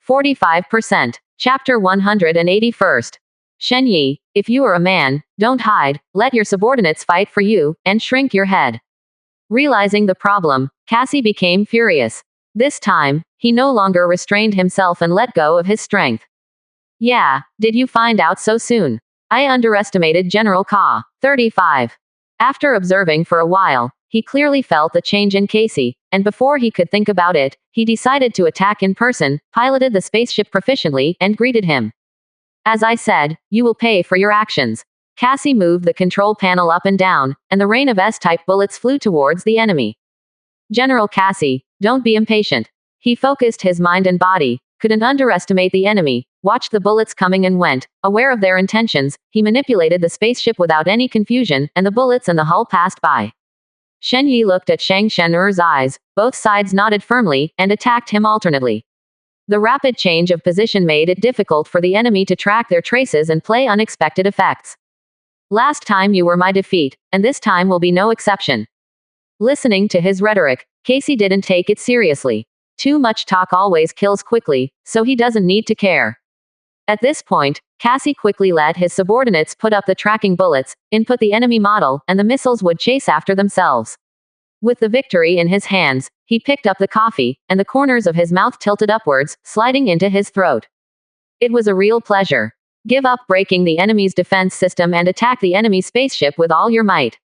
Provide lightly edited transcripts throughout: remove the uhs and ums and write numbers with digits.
45%. Chapter 181st. Shen Yi, if you are a man, don't hide, let your subordinates fight for you, and shrink your head. Realizing the problem, Cassie became furious. This time, he no longer restrained himself and let go of his strength. Yeah, did you find out so soon? I underestimated General Ka. 35. After observing for a while, he clearly felt the change in Casey, and before he could think about it, he decided to attack in person, piloted the spaceship proficiently, and greeted him. As I said, you will pay for your actions. Cassie moved the control panel up and down, and the rain of S-type bullets flew towards the enemy. General Cassie, don't be impatient. He focused his mind and body, couldn't underestimate the enemy, watched the bullets coming and went, aware of their intentions, he manipulated the spaceship without any confusion, and the bullets and the hull passed by. Shen Yi looked at Shang Shen'er's eyes, both sides nodded firmly, and attacked him alternately. The rapid change of position made it difficult for the enemy to track their traces and play unexpected effects. Last time you were my defeat, and this time will be no exception. Listening to his rhetoric, Casey didn't take it seriously. Too much talk always kills quickly, so he doesn't need to care. At this point, Cassie quickly let his subordinates put up the tracking bullets, input the enemy model, and the missiles would chase after themselves. With the victory in his hands, he picked up the coffee, and the corners of his mouth tilted upwards, sliding into his throat. It was a real pleasure. Give up breaking the enemy's defense system and attack the enemy spaceship with all your might.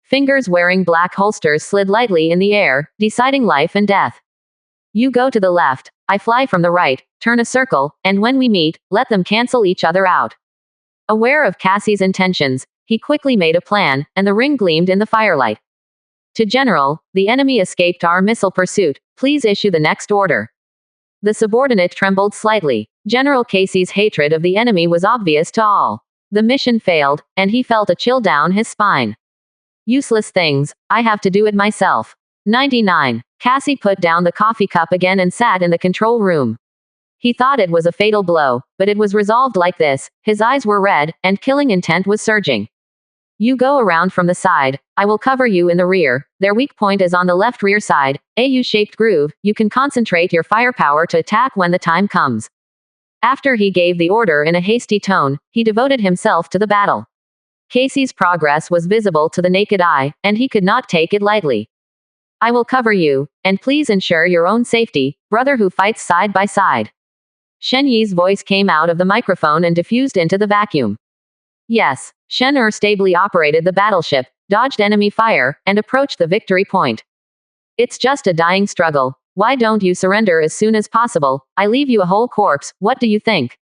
Fingers wearing black holsters slid lightly in the air, deciding life and death. You go to the left, I fly from the right, turn a circle, and when we meet, let them cancel each other out. Aware of Cassie's intentions, he quickly made a plan, and the ring gleamed in the firelight. To General, the enemy escaped our missile pursuit, please issue the next order. The subordinate trembled slightly. General Casey's hatred of the enemy was obvious to all. The mission failed, and he felt a chill down his spine. Useless things, I have to do it myself. 99. Cassie put down the coffee cup again and sat in the control room. He thought it was a fatal blow, but it was resolved like this, his eyes were red, and killing intent was surging. You go around from the side, I will cover you in the rear, their weak point is on the left rear side, a U-shaped groove, you can concentrate your firepower to attack when the time comes. After he gave the order in a hasty tone, he devoted himself to the battle. Casey's progress was visible to the naked eye, and he could not take it lightly. I will cover you, and please ensure your own safety, brother who fights side by side. Shen Yi's voice came out of the microphone and diffused into the vacuum. Yes, Shen Er stably operated the battleship, dodged enemy fire, and approached the victory point. It's just a dying struggle. Why don't you surrender as soon as possible? I leave you a whole corpse, what do you think?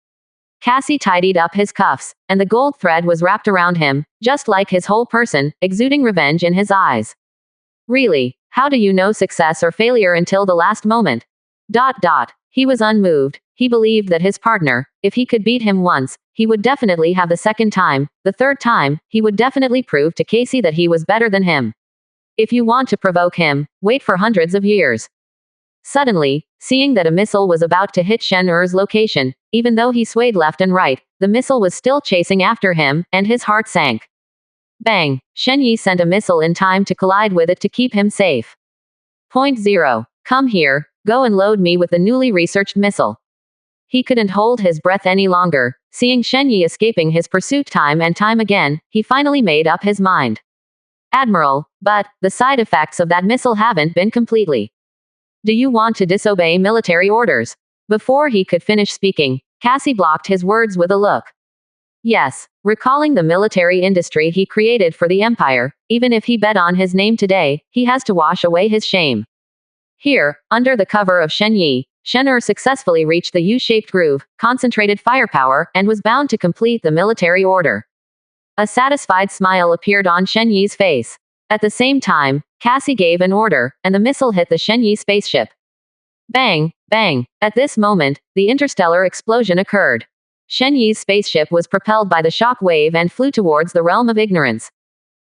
Cassie tidied up his cuffs, and the gold thread was wrapped around him, just like his whole person, exuding revenge in his eyes. Really? How do you know success or failure until the last moment? ... He was unmoved. He believed that his partner, if he could beat him once, he would definitely have the second time, the third time, he would definitely prove to Casey that he was better than him. If you want to provoke him, wait for hundreds of years. Suddenly, seeing that a missile was about to hit Shen Er's location, even though he swayed left and right, the missile was still chasing after him, and his heart sank. Bang! Shen Yi sent a missile in time to collide with it to keep him safe. Point 0. Come here, go and load me with the newly researched missile. He couldn't hold his breath any longer. Seeing Shen Yi escaping his pursuit time and time again, he finally made up his mind. Admiral, but the side effects of that missile haven't been completely. Do you want to disobey military orders? Before he could finish speaking, Cassie blocked his words with a look. Yes, recalling the military industry he created for the Empire, even if he bet on his name today, he has to wash away his shame. Here, under the cover of Shen Yi, Shen Er successfully reached the U-shaped groove, concentrated firepower, and was bound to complete the military order. A satisfied smile appeared on Shen Yi's face. At the same time, Cassie gave an order, and the missile hit the Shen Yi spaceship. Bang, bang. At this moment, the interstellar explosion occurred. Shen Yi's spaceship was propelled by the shock wave and flew towards the realm of ignorance.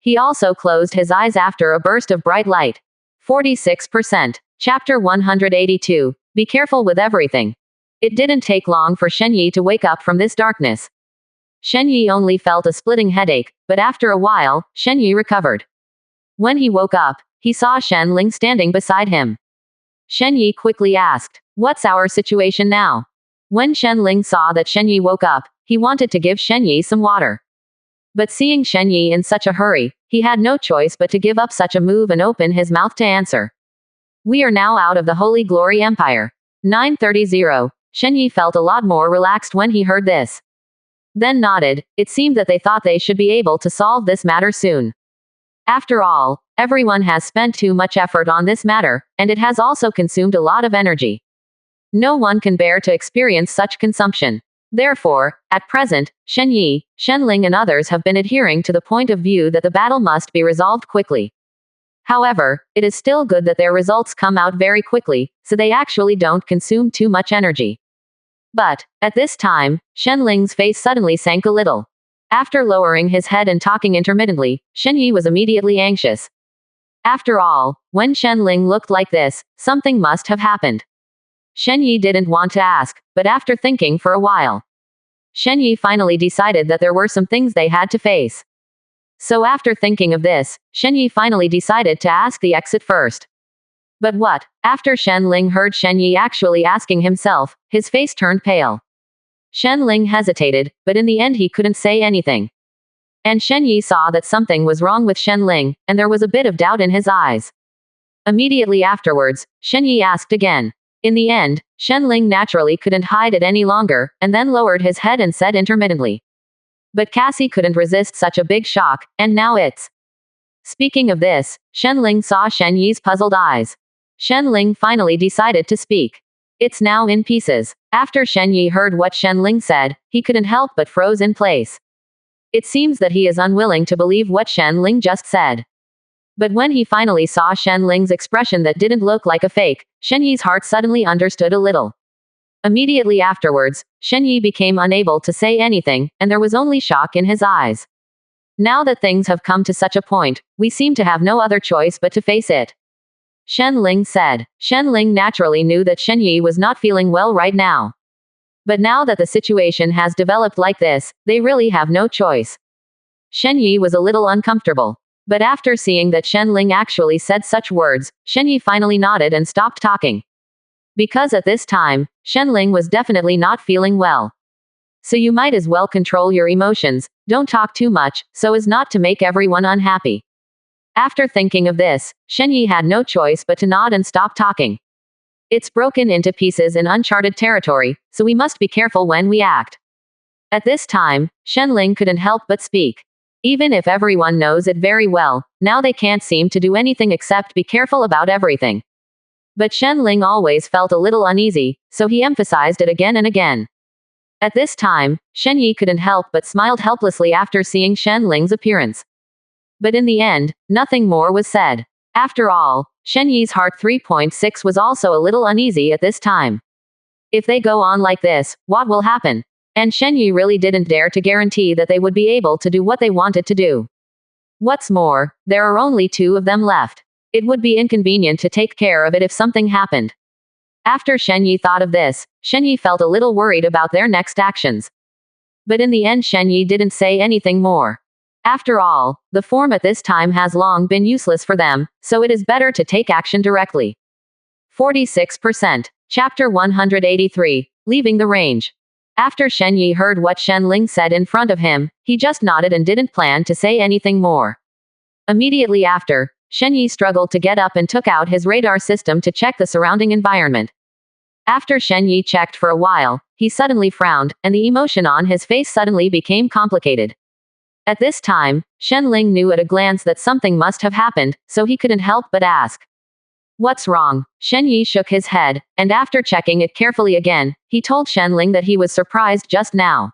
He also closed his eyes after a burst of bright light. 46%. Chapter 182. Be careful with everything. It didn't take long for Shen Yi to wake up from this darkness. Shen Yi only felt a splitting headache, but after a while, Shen Yi recovered. When he woke up, he saw Shen Ling standing beside him. Shen Yi quickly asked, "What's our situation now?" When Shen Ling saw that Shen Yi woke up, he wanted to give Shen Yi some water. But seeing Shen Yi in such a hurry, he had no choice but to give up such a move and open his mouth to answer. "We are now out of the Holy Glory Empire." 930. Shen Yi felt a lot more relaxed when he heard this. Then nodded. It seemed that they thought they should be able to solve this matter soon. After all, everyone has spent too much effort on this matter, and it has also consumed a lot of energy. No one can bear to experience such consumption. Therefore, at present, Shen Yi, Shen Ling and others have been adhering to the point of view that the battle must be resolved quickly. However, it is still good that their results come out very quickly, so they actually don't consume too much energy. But, at this time, Shen Ling's face suddenly sank a little. After lowering his head and talking intermittently, Shen Yi was immediately anxious. After all, when Shen Ling looked like this, something must have happened. Shen Yi didn't want to ask, but after thinking for a while, Shen Yi finally decided that there were some things they had to face. So after thinking of this, Shen Yi finally decided to ask the exit first. But what? After Shen Ling heard Shen Yi actually asking himself, his face turned pale. Shen Ling hesitated, but in the end he couldn't say anything. And Shen Yi saw that something was wrong with Shen Ling, and there was a bit of doubt in his eyes. Immediately afterwards, Shen Yi asked again. In the end, Shen Ling naturally couldn't hide it any longer, and then lowered his head and said intermittently. But Cassie couldn't resist such a big shock, and now it's. Speaking of this, Shen Ling saw Shen Yi's puzzled eyes. Shen Ling finally decided to speak. "It's now in pieces." After Shen Yi heard what Shen Ling said, he couldn't help but froze in place. It seems that he is unwilling to believe what Shen Ling just said. But when he finally saw Shen Ling's expression that didn't look like a fake, Shen Yi's heart suddenly understood a little. Immediately afterwards, Shen Yi became unable to say anything, and there was only shock in his eyes. Now that things have come to such a point, we seem to have no other choice but to face it. Shen Ling said. Shen Ling naturally knew that Shen Yi was not feeling well right now. But now that the situation has developed like this, they really have no choice. Shen Yi was a little uncomfortable. But after seeing that Shen Ling actually said such words, Shen Yi finally nodded and stopped talking. Because at this time, Shen Ling was definitely not feeling well. So you might as well control your emotions, don't talk too much, so as not to make everyone unhappy. After thinking of this, Shen Yi had no choice but to nod and stop talking. It's broken into pieces in uncharted territory, so we must be careful when we act. At this time, Shen Ling couldn't help but speak. Even if everyone knows it very well, now they can't seem to do anything except be careful about everything. But Shen Ling always felt a little uneasy, so he emphasized it again and again. At this time, Shen Yi couldn't help but smiled helplessly after seeing Shen Ling's appearance. But in the end, nothing more was said. After all, Shen Yi's heart 3.6 was also a little uneasy at this time. If they go on like this, what will happen? And Shen Yi really didn't dare to guarantee that they would be able to do what they wanted to do. What's more, there are only 2 of them left. It would be inconvenient to take care of it if something happened. After Shen Yi thought of this, Shen Yi felt a little worried about their next actions. But in the end Shen Yi didn't say anything more. After all, the form at this time has long been useless for them, so it is better to take action directly. 46%. Chapter 183. Leaving the range. After Shen Yi heard what Shen Ling said in front of him, he just nodded and didn't plan to say anything more. Immediately after, Shen Yi struggled to get up and took out his radar system to check the surrounding environment. After Shen Yi checked for a while, he suddenly frowned, and the emotion on his face suddenly became complicated. At this time, Shen Ling knew at a glance that something must have happened, so he couldn't help but ask. "What's wrong?" Shen Yi shook his head, and after checking it carefully again, he told Shen Ling that he was surprised just now.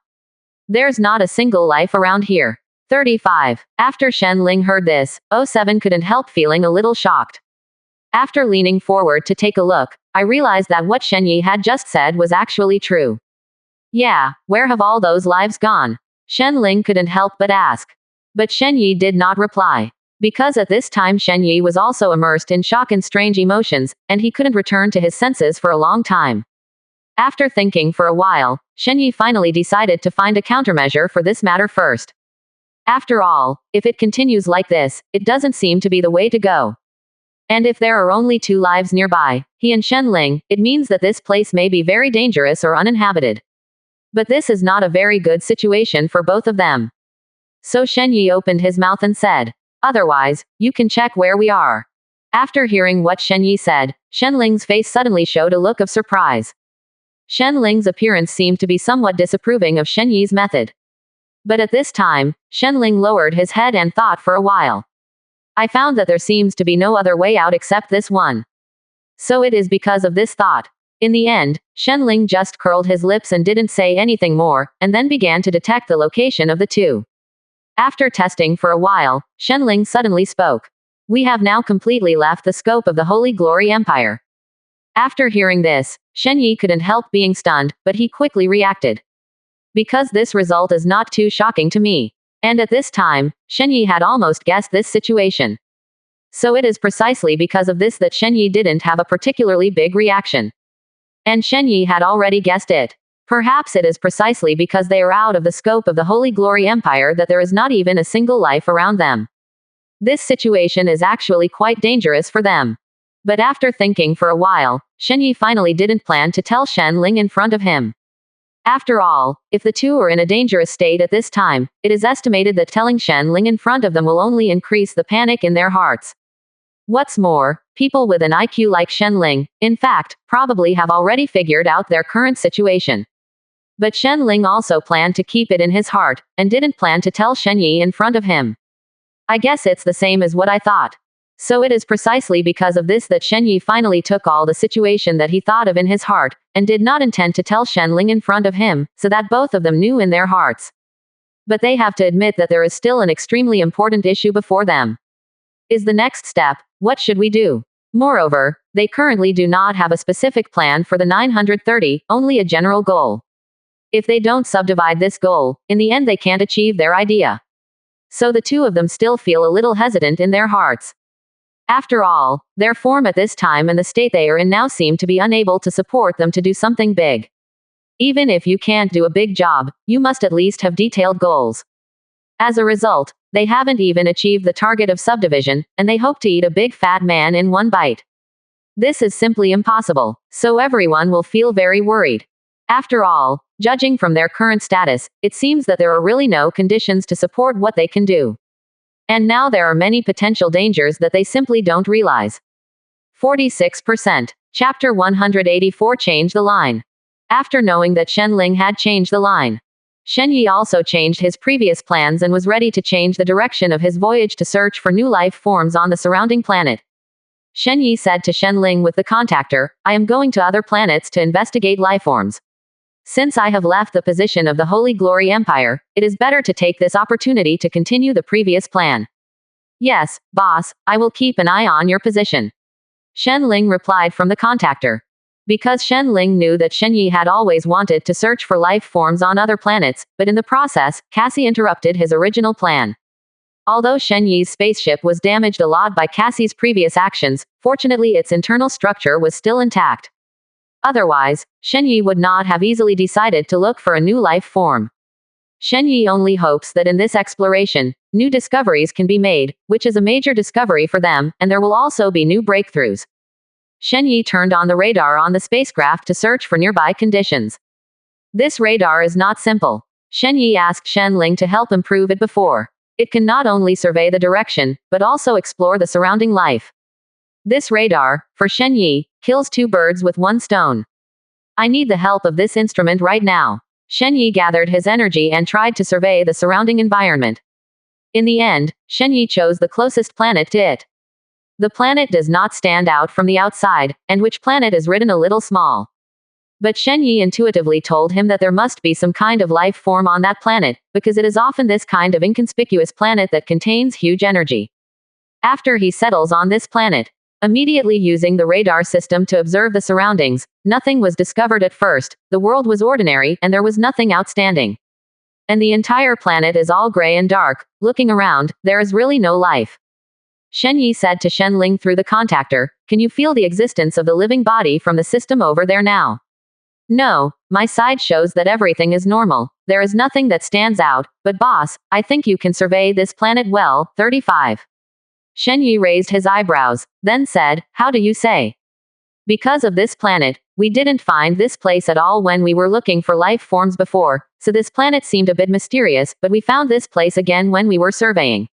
"There's not a single life around here." 35. After Shen Ling heard this, 07 couldn't help feeling a little shocked. After leaning forward to take a look, I realized that what Shen Yi had just said was actually true. "Yeah, where have all those lives gone?" Shen Ling couldn't help but ask. But Shen Yi did not reply. Because at this time Shen Yi was also immersed in shock and strange emotions, and he couldn't return to his senses for a long time. After thinking for a while, Shen Yi finally decided to find a countermeasure for this matter first. After all, if it continues like this, it doesn't seem to be the way to go. And if there are only 2 lives nearby, he and Shen Ling, it means that this place may be very dangerous or uninhabited. But this is not a very good situation for both of them. So Shen Yi opened his mouth and said, "Otherwise, you can check where we are." After hearing what Shen Yi said, Shen Ling's face suddenly showed a look of surprise. Shen Ling's appearance seemed to be somewhat disapproving of Shen Yi's method. But at this time, Shen Ling lowered his head and thought for a while. I found that there seems to be no other way out except this one. So it is because of this thought. In the end, Shen Ling just curled his lips and didn't say anything more, and then began to detect the location of the 2. After testing for a while, Shen Ling suddenly spoke. We have now completely left the scope of the Holy Glory Empire. After hearing this, Shen Yi couldn't help being stunned, but he quickly reacted. Because this result is not too shocking to me. And at this time, Shen Yi had almost guessed this situation. So it is precisely because of this that Shen Yi didn't have a particularly big reaction. And Shen Yi had already guessed it. Perhaps it is precisely because they are out of the scope of the Holy Glory Empire that there is not even a single life around them. This situation is actually quite dangerous for them. But after thinking for a while, Shen Yi finally didn't plan to tell Shen Ling in front of him. After all, if the 2 are in a dangerous state at this time, it is estimated that telling Shen Ling in front of them will only increase the panic in their hearts. What's more, people with an IQ like Shen Ling, in fact, probably have already figured out their current situation. But Shen Ling also planned to keep it in his heart, and didn't plan to tell Shen Yi in front of him. I guess it's the same as what I thought. So it is precisely because of this that Shen Yi finally took all the situation that he thought of in his heart, and did not intend to tell Shen Ling in front of him, so that both of them knew in their hearts. But they have to admit that there is still an extremely important issue before them. Is the next step, what should we do? Moreover, they currently do not have a specific plan for the 930, only a general goal. If they don't subdivide this goal, in the end they can't achieve their idea. So the 2 of them still feel a little hesitant in their hearts. After all, their form at this time and the state they are in now seem to be unable to support them to do something big. Even if you can't do a big job, you must at least have detailed goals. As a result, they haven't even achieved the target of subdivision, and they hope to eat a big fat man in one bite. This is simply impossible, so everyone will feel very worried. After all, judging from their current status, it seems that there are really no conditions to support what they can do. And now there are many potential dangers that they simply don't realize. 46%. Chapter 184 Change the line. After knowing that Shen Ling had changed the line, Shen Yi also changed his previous plans and was ready to change the direction of his voyage to search for new life forms on the surrounding planet. Shen Yi said to Shen Ling with the contactor, I am going to other planets to investigate life forms. Since I have left the position of the Holy Glory Empire, it is better to take this opportunity to continue the previous plan. Yes, boss, I will keep an eye on your position. Shen Ling replied from the contactor. Because Shen Ling knew that Shen Yi had always wanted to search for life forms on other planets, but in the process, Cassie interrupted his original plan. Although Shen Yi's spaceship was damaged a lot by Cassie's previous actions, fortunately its internal structure was still intact. Otherwise, Shen Yi would not have easily decided to look for a new life form. Shen Yi only hopes that in this exploration, new discoveries can be made, which is a major discovery for them, and there will also be new breakthroughs. Shen Yi turned on the radar on the spacecraft to search for nearby conditions. This radar is not simple. Shen Yi asked Shen Ling to help improve it before. It can not only survey the direction, but also explore the surrounding life. This radar, for Shen Yi, kills 2 birds with 1 stone. I need the help of this instrument right now. Shen Yi gathered his energy and tried to survey the surrounding environment. In the end, Shen Yi chose the closest planet to it. The planet does not stand out from the outside, and which planet is written a little small. But Shen Yi intuitively told him that there must be some kind of life form on that planet, because it is often this kind of inconspicuous planet that contains huge energy. After he settles on this planet, immediately using the radar system to observe the surroundings, nothing was discovered at first, the world was ordinary, and there was nothing outstanding. And the entire planet is all gray and dark, looking around, there is really no life. Shen Yi said to Shen Ling through the contactor, can you feel the existence of the living body from the system over there now? No, my side shows that everything is normal, there is nothing that stands out, but boss, I think you can survey this planet well. 35. Shen Yi raised his eyebrows, then said, "How do you say?" "Because of this planet, we didn't find this place at all when we were looking for life forms before, so this planet seemed a bit mysterious, but we found this place again when we were surveying."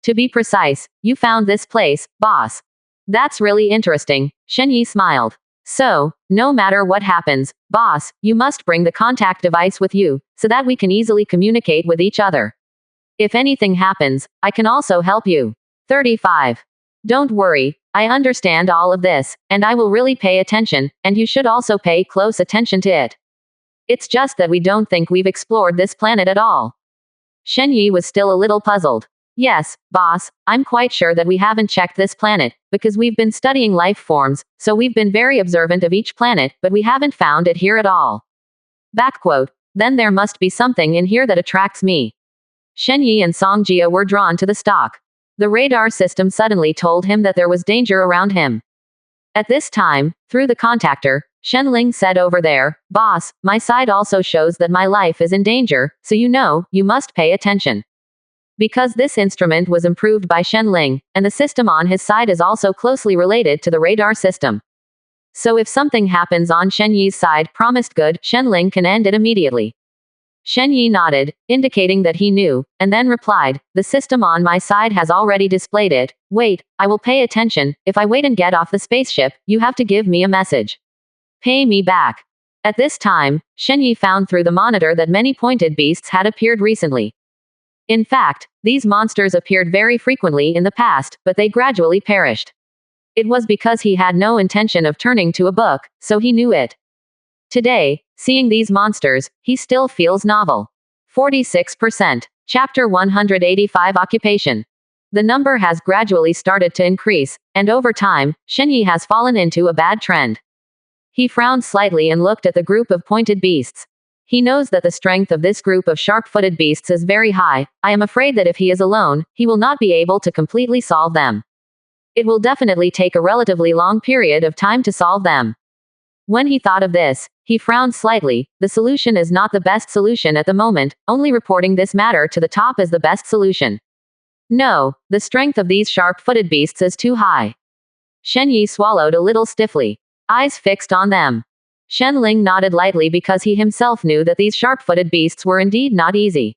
"To be precise, you found this place, boss." "That's really interesting," Shen Yi smiled. "So, no matter what happens, boss, you must bring the contact device with you, so that we can easily communicate with each other. If anything happens, I can also help you." 35. "Don't worry, I understand all of this, and I will really pay attention, and you should also pay close attention to it. It's just that we don't think we've explored this planet at all." Shen Yi was still a little puzzled. "Yes, boss, I'm quite sure that we haven't checked this planet, because we've been studying life forms, so we've been very observant of each planet, but we haven't found it here at all." Backquote. "Then there must be something in here that attracts me." Shen Yi and Song Jia were drawn to the stock. The radar system suddenly told him that there was danger around him. At this time, through the contactor, Shen Ling said, "Over there, boss, my side also shows that my life is in danger, so you must pay attention." Because this instrument was improved by Shen Ling, and the system on his side is also closely related to the radar system. So if something happens on Shen Yi's side promised good, Shen Ling can end it immediately. Shen Yi nodded, indicating that he knew, and then replied, "The system on my side has already displayed it. Wait, I will pay attention. If I wait and get off the spaceship, you have to give me a message. Pay me back." At this time, Shen Yi found through the monitor that many pointed beasts had appeared recently. In fact, these monsters appeared very frequently in the past, but they gradually perished. It was because he had no intention of turning to a book, so he knew it. Today, seeing these monsters, he still feels novel. 46%. Chapter 185 Occupation. The number has gradually started to increase, and over time, Shen Yi has fallen into a bad trend. He frowned slightly and looked at the group of pointed beasts. He knows that the strength of this group of sharp-footed beasts is very high. I am afraid that if he is alone, he will not be able to completely solve them. It will definitely take a relatively long period of time to solve them. When he thought of this, he frowned slightly. The solution is not the best solution at the moment, only reporting this matter to the top is the best solution. No, the strength of these sharp-footed beasts is too high. Shen Yi swallowed a little stiffly. Eyes fixed on them. Shen Ling nodded lightly because he himself knew that these sharp-footed beasts were indeed not easy.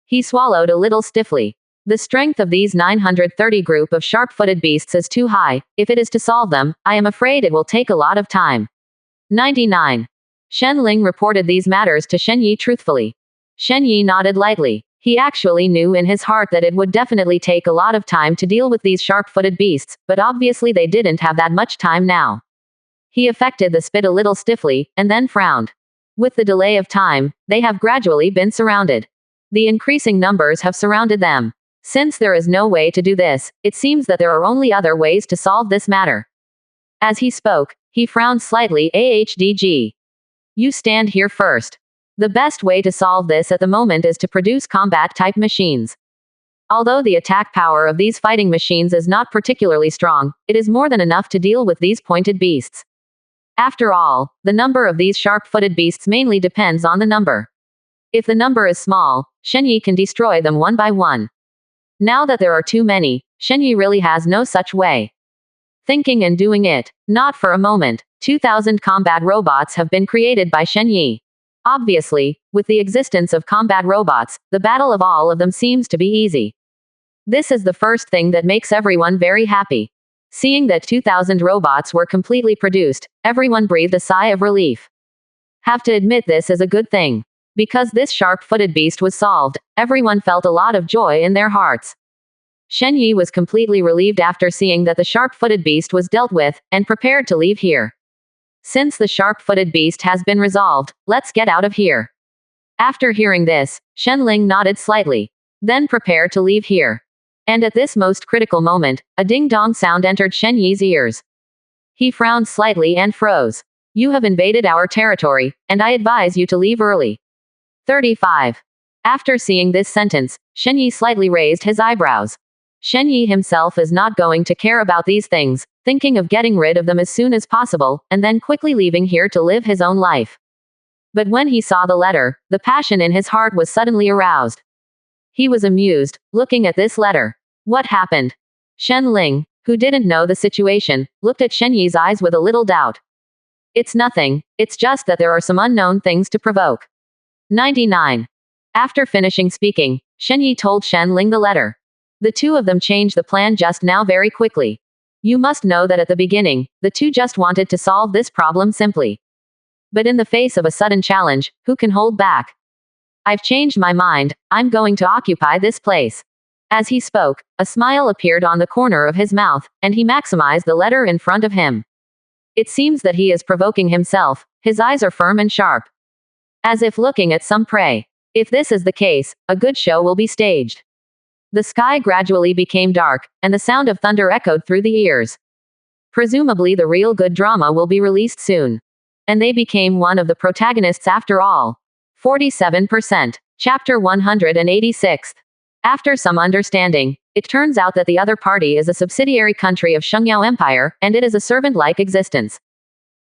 He swallowed a little stiffly. The strength of these 930 group of sharp-footed beasts is too high. If it is to solve them, I am afraid it will take a lot of time. 99. Shen Ling reported these matters to Shen Yi truthfully. Shen Yi nodded lightly. He actually knew in his heart that it would definitely take a lot of time to deal with these sharp-footed beasts, but obviously they didn't have that much time now. He affected the spit a little stiffly, and then frowned. With the delay of time, they have gradually been surrounded. The increasing numbers have surrounded them. Since there is no way to do this, it seems that there are only other ways to solve this matter. As he spoke, he frowned slightly. "AHDG. You stand here first. The best way to solve this at the moment is to produce combat-type machines. Although the attack power of these fighting machines is not particularly strong, it is more than enough to deal with these pointed beasts. After all, the number of these sharp-footed beasts mainly depends on the number. If the number is small, Shen Yi can destroy them one by one. Now that there are too many, Shen Yi really has no such way. Thinking and doing it, not for a moment, 2,000 combat robots have been created by Shen Yi. Obviously, with the existence of combat robots, the battle of all of them seems to be easy. This is the first thing that makes everyone very happy. Seeing that 2,000 robots were completely produced, everyone breathed a sigh of relief. Have to admit this is a good thing. Because this sharp-footed beast was solved, everyone felt a lot of joy in their hearts. Shen Yi was completely relieved after seeing that the sharp-footed beast was dealt with, and prepared to leave here. Since the sharp-footed beast has been resolved, let's get out of here. After hearing this, Shen Ling nodded slightly. Then prepared to leave here. And at this most critical moment, a ding-dong sound entered Shen Yi's ears. He frowned slightly and froze. You have invaded our territory, and I advise you to leave early. 35. After seeing this sentence, Shen Yi slightly raised his eyebrows. Shen Yi himself is not going to care about these things, thinking of getting rid of them as soon as possible, and then quickly leaving here to live his own life. But when he saw the letter, the passion in his heart was suddenly aroused. He was amused, looking at this letter. What happened? Shen Ling, who didn't know the situation, looked at Shen Yi's eyes with a little doubt. It's nothing, it's just that there are some unknown things to provoke. 99. After finishing speaking, Shen Yi told Shen Ling the letter. The two of them changed the plan just now very quickly. You must know that at the beginning, the two just wanted to solve this problem simply. But in the face of a sudden challenge, who can hold back? I've changed my mind, I'm going to occupy this place. As he spoke, a smile appeared on the corner of his mouth, and he maximized the letter in front of him. It seems that he is provoking himself, his eyes are firm and sharp. As if looking at some prey. If this is the case, a good show will be staged. The sky gradually became dark, and the sound of thunder echoed through the ears. Presumably the real good drama will be released soon. And they became one of the protagonists after all. 47%. Chapter 186. After some understanding, it turns out that the other party is a subsidiary country of Shengyao Empire, and it is a servant-like existence.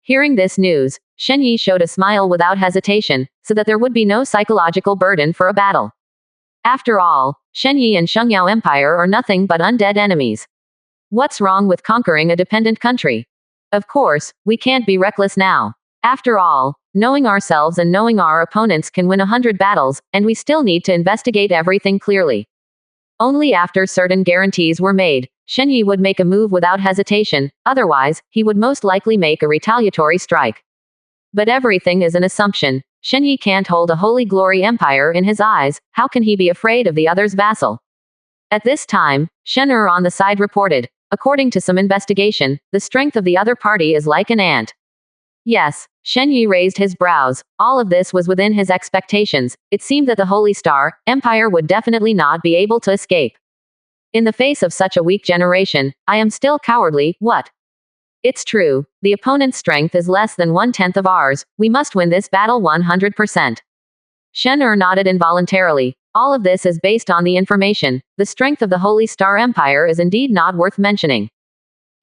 Hearing this news, Shen Yi showed a smile without hesitation, so that there would be no psychological burden for a battle. After all, Shen Yi and Shengyao Empire are nothing but undead enemies. What's wrong with conquering a dependent country? Of course, we can't be reckless now. After all, knowing ourselves and knowing our opponents can win 100 battles, and we still need to investigate everything clearly. Only after certain guarantees were made, Shen Yi would make a move without hesitation, otherwise, he would most likely make a retaliatory strike. But everything is an assumption. Shen Yi can't hold a holy glory empire in his eyes, how can he be afraid of the other's vassal? At this time, Shen Er on the side reported, according to some investigation, the strength of the other party is like an ant. Yes, Shen Yi raised his brows, all of this was within his expectations, it seemed that the Holy Star Empire would definitely not be able to escape. In the face of such a weak generation, I am still cowardly, what? It's true, the opponent's strength is less than 1/10 of ours, we must win this battle 100%. Shen Er nodded involuntarily, all of this is based on the information, the strength of the Holy Star Empire is indeed not worth mentioning.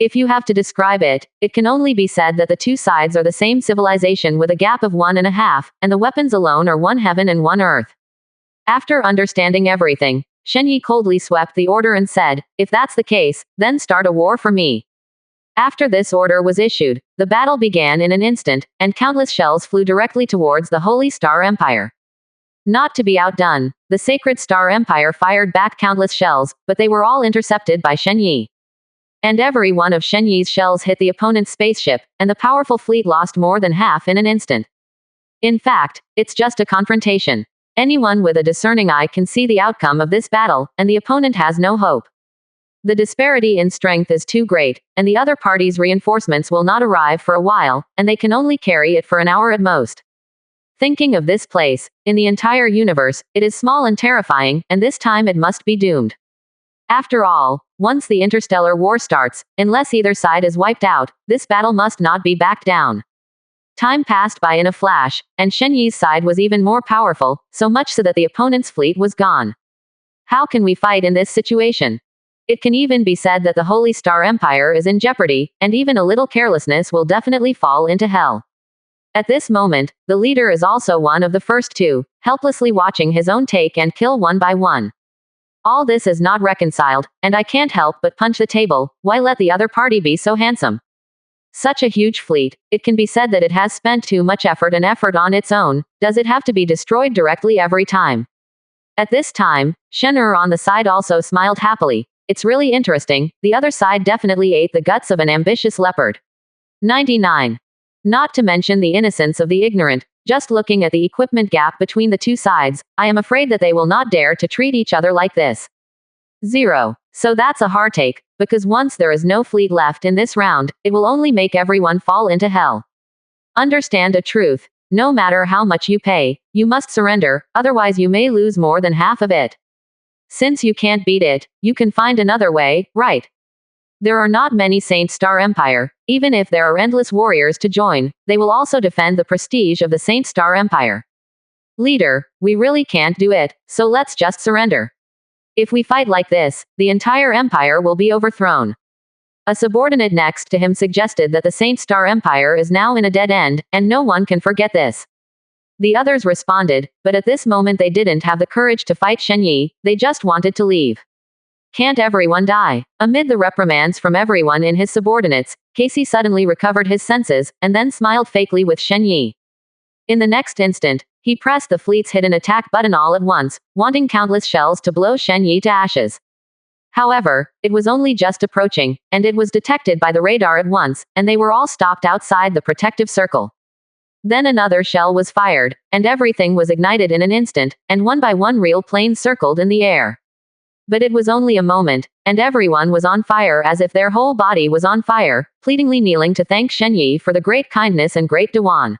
If you have to describe it, it can only be said that the two sides are the same civilization with a gap of 1.5, and the weapons alone are one heaven and one earth. After understanding everything, Shen Yi coldly swept the order and said, if that's the case, then start a war for me. After this order was issued, the battle began in an instant, and countless shells flew directly towards the Holy Star Empire. Not to be outdone, the Sacred Star Empire fired back countless shells, but they were all intercepted by Shen Yi. And every one of Shen Yi's shells hit the opponent's spaceship, and the powerful fleet lost more than half in an instant. In fact, it's just a confrontation. Anyone with a discerning eye can see the outcome of this battle, and the opponent has no hope. The disparity in strength is too great, and the other party's reinforcements will not arrive for a while, and they can only carry it for an hour at most. Thinking of this place, in the entire universe, it is small and terrifying, and this time it must be doomed. After all, once the interstellar war starts, unless either side is wiped out, this battle must not be backed down. Time passed by in a flash, and Shen Yi's side was even more powerful, so much so that the opponent's fleet was gone. How can we fight in this situation? It can even be said that the Holy Star Empire is in jeopardy, and even a little carelessness will definitely fall into hell. At this moment, the leader is also one of the first two, helplessly watching his own take and kill one by one. All this is not reconciled, and I can't help but punch the table, why let the other party be so handsome? Such a huge fleet, it can be said that it has spent too much effort on its own, does it have to be destroyed directly every time? At this time, Shen Er on the side also smiled happily, it's really interesting, the other side definitely ate the guts of an ambitious leopard. 99. Not to mention the innocence of the ignorant, just looking at the equipment gap between the two sides, I am afraid that they will not dare to treat each other like this. 0. So that's a hard take, because once there is no fleet left in this round, it will only make everyone fall into hell. Understand a truth, no matter how much you pay, you must surrender, otherwise you may lose more than half of it. Since you can't beat it, you can find another way, right? There are not many Saint Star Empire, even if there are endless warriors to join, they will also defend the prestige of the Saint Star Empire. Leader, we really can't do it, so let's just surrender. If we fight like this, the entire empire will be overthrown. A subordinate next to him suggested that the Saint Star Empire is now in a dead end, and no one can forget this. The others responded, but at this moment they didn't have the courage to fight Shen Yi, they just wanted to leave. Can't everyone die? Amid the reprimands from everyone in his subordinates, Casey suddenly recovered his senses, and then smiled fakely with Shen Yi. In the next instant, he pressed the fleet's hidden attack button all at once, wanting countless shells to blow Shen Yi to ashes. However, it was only just approaching, and it was detected by the radar at once, and they were all stopped outside the protective circle. Then another shell was fired, and everything was ignited in an instant, and one by one real planes circled in the air. But it was only a moment, and everyone was on fire as if their whole body was on fire, pleadingly kneeling to thank Shen Yi for the great kindness and great Dewan.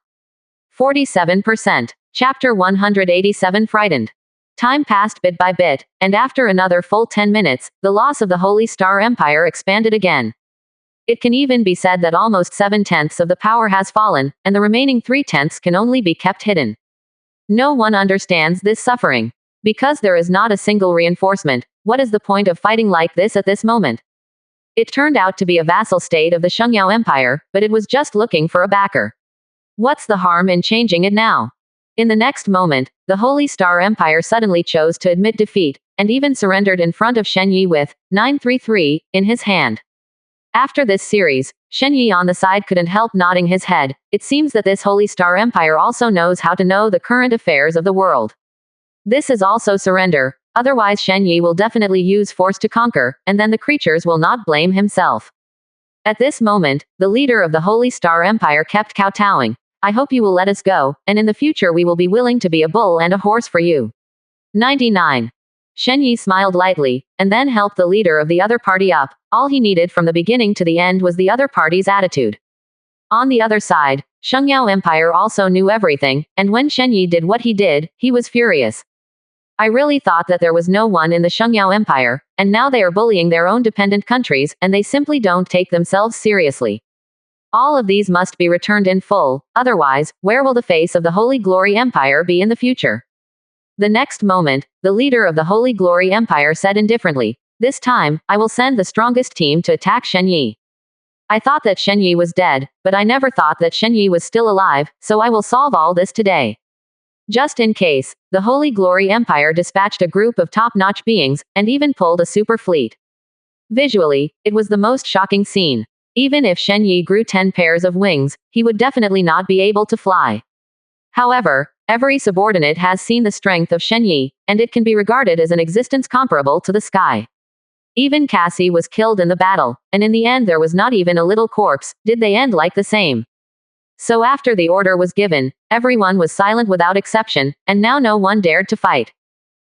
47%. Chapter 187 Frightened. Time passed bit by bit, and after another full 10 minutes, the loss of the Holy Star Empire expanded again. It can even be said that almost 7/10 of the power has fallen, and the remaining 3/10 can only be kept hidden. No one understands this suffering. Because there is not a single reinforcement, what is the point of fighting like this at this moment? It turned out to be a vassal state of the Shengyao Empire, but it was just looking for a backer. What's the harm in changing it now? In the next moment, the Holy Star Empire suddenly chose to admit defeat, and even surrendered in front of Shen Yi with 933 in his hand. After this series, Shen Yi on the side couldn't help nodding his head. It seems that this Holy Star Empire also knows how to know the current affairs of the world. This is also surrender, otherwise Shen Yi will definitely use force to conquer, and then the creatures will not blame himself. At this moment, the leader of the Holy Star Empire kept kowtowing. I hope you will let us go, and in the future we will be willing to be a bull and a horse for you. 99. Shen Yi smiled lightly, and then helped the leader of the other party up. All he needed from the beginning to the end was the other party's attitude. On the other side, Shengyao Empire also knew everything, and when Shen Yi did what he did, he was furious. I really thought that there was no one in the Shengyao Empire, and now they are bullying their own dependent countries, and they simply don't take themselves seriously. All of these must be returned in full, otherwise, where will the face of the Holy Glory Empire be in the future? The next moment, the leader of the Holy Glory Empire said indifferently, "This time, I will send the strongest team to attack Shen Yi. I thought that Shen Yi was dead, but I never thought that Shen Yi was still alive, so I will solve all this today." Just in case, the Holy Glory Empire dispatched a group of top-notch beings, and even pulled a super fleet. Visually, it was the most shocking scene. Even if Shen Yi grew 10 pairs of wings, he would definitely not be able to fly. However, every subordinate has seen the strength of Shen Yi, and it can be regarded as an existence comparable to the sky. Even Cassie was killed in the battle, and in the end there was not even a little corpse. Did they end like the same? So after the order was given, everyone was silent without exception, and now no one dared to fight.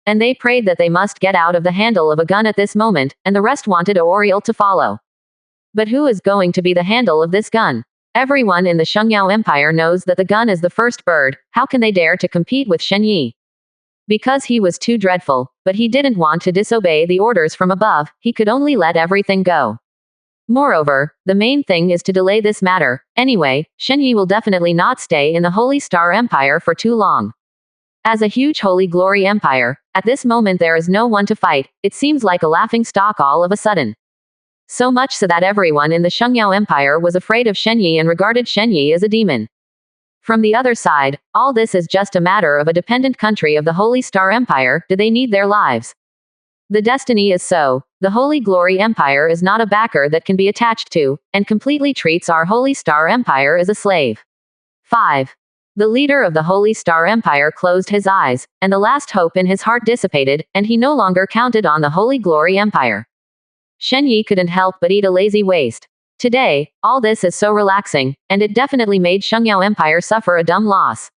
And they prayed that they must get out of the handle of a gun at this moment, and the rest wanted Oriel to follow. But who is going to be the handle of this gun? Everyone in the Shengyao Empire knows that the gun is the first bird. How can they dare to compete with Shen Yi? Because he was too dreadful, but he didn't want to disobey the orders from above, he could only let everything go. Moreover, the main thing is to delay this matter. Anyway, Shen Yi will definitely not stay in the Holy Star Empire for too long. As a huge Holy Glory Empire, at this moment there is no one to fight. It seems like a laughing stock all of a sudden. So much so that everyone in the Shengyao Empire was afraid of Shen Yi and regarded Shen Yi as a demon. From the other side, all this is just a matter of a dependent country of the Holy Star Empire. Do they need their lives? The destiny is so. The Holy Glory Empire is not a backer that can be attached to, and completely treats our Holy Star Empire as a slave. 5. The leader of the Holy Star Empire closed his eyes, and the last hope in his heart dissipated, and he no longer counted on the Holy Glory Empire. Shen Yi couldn't help but eat a lazy waste. Today, all this is so relaxing, and it definitely made Shengyao Empire suffer a dumb loss.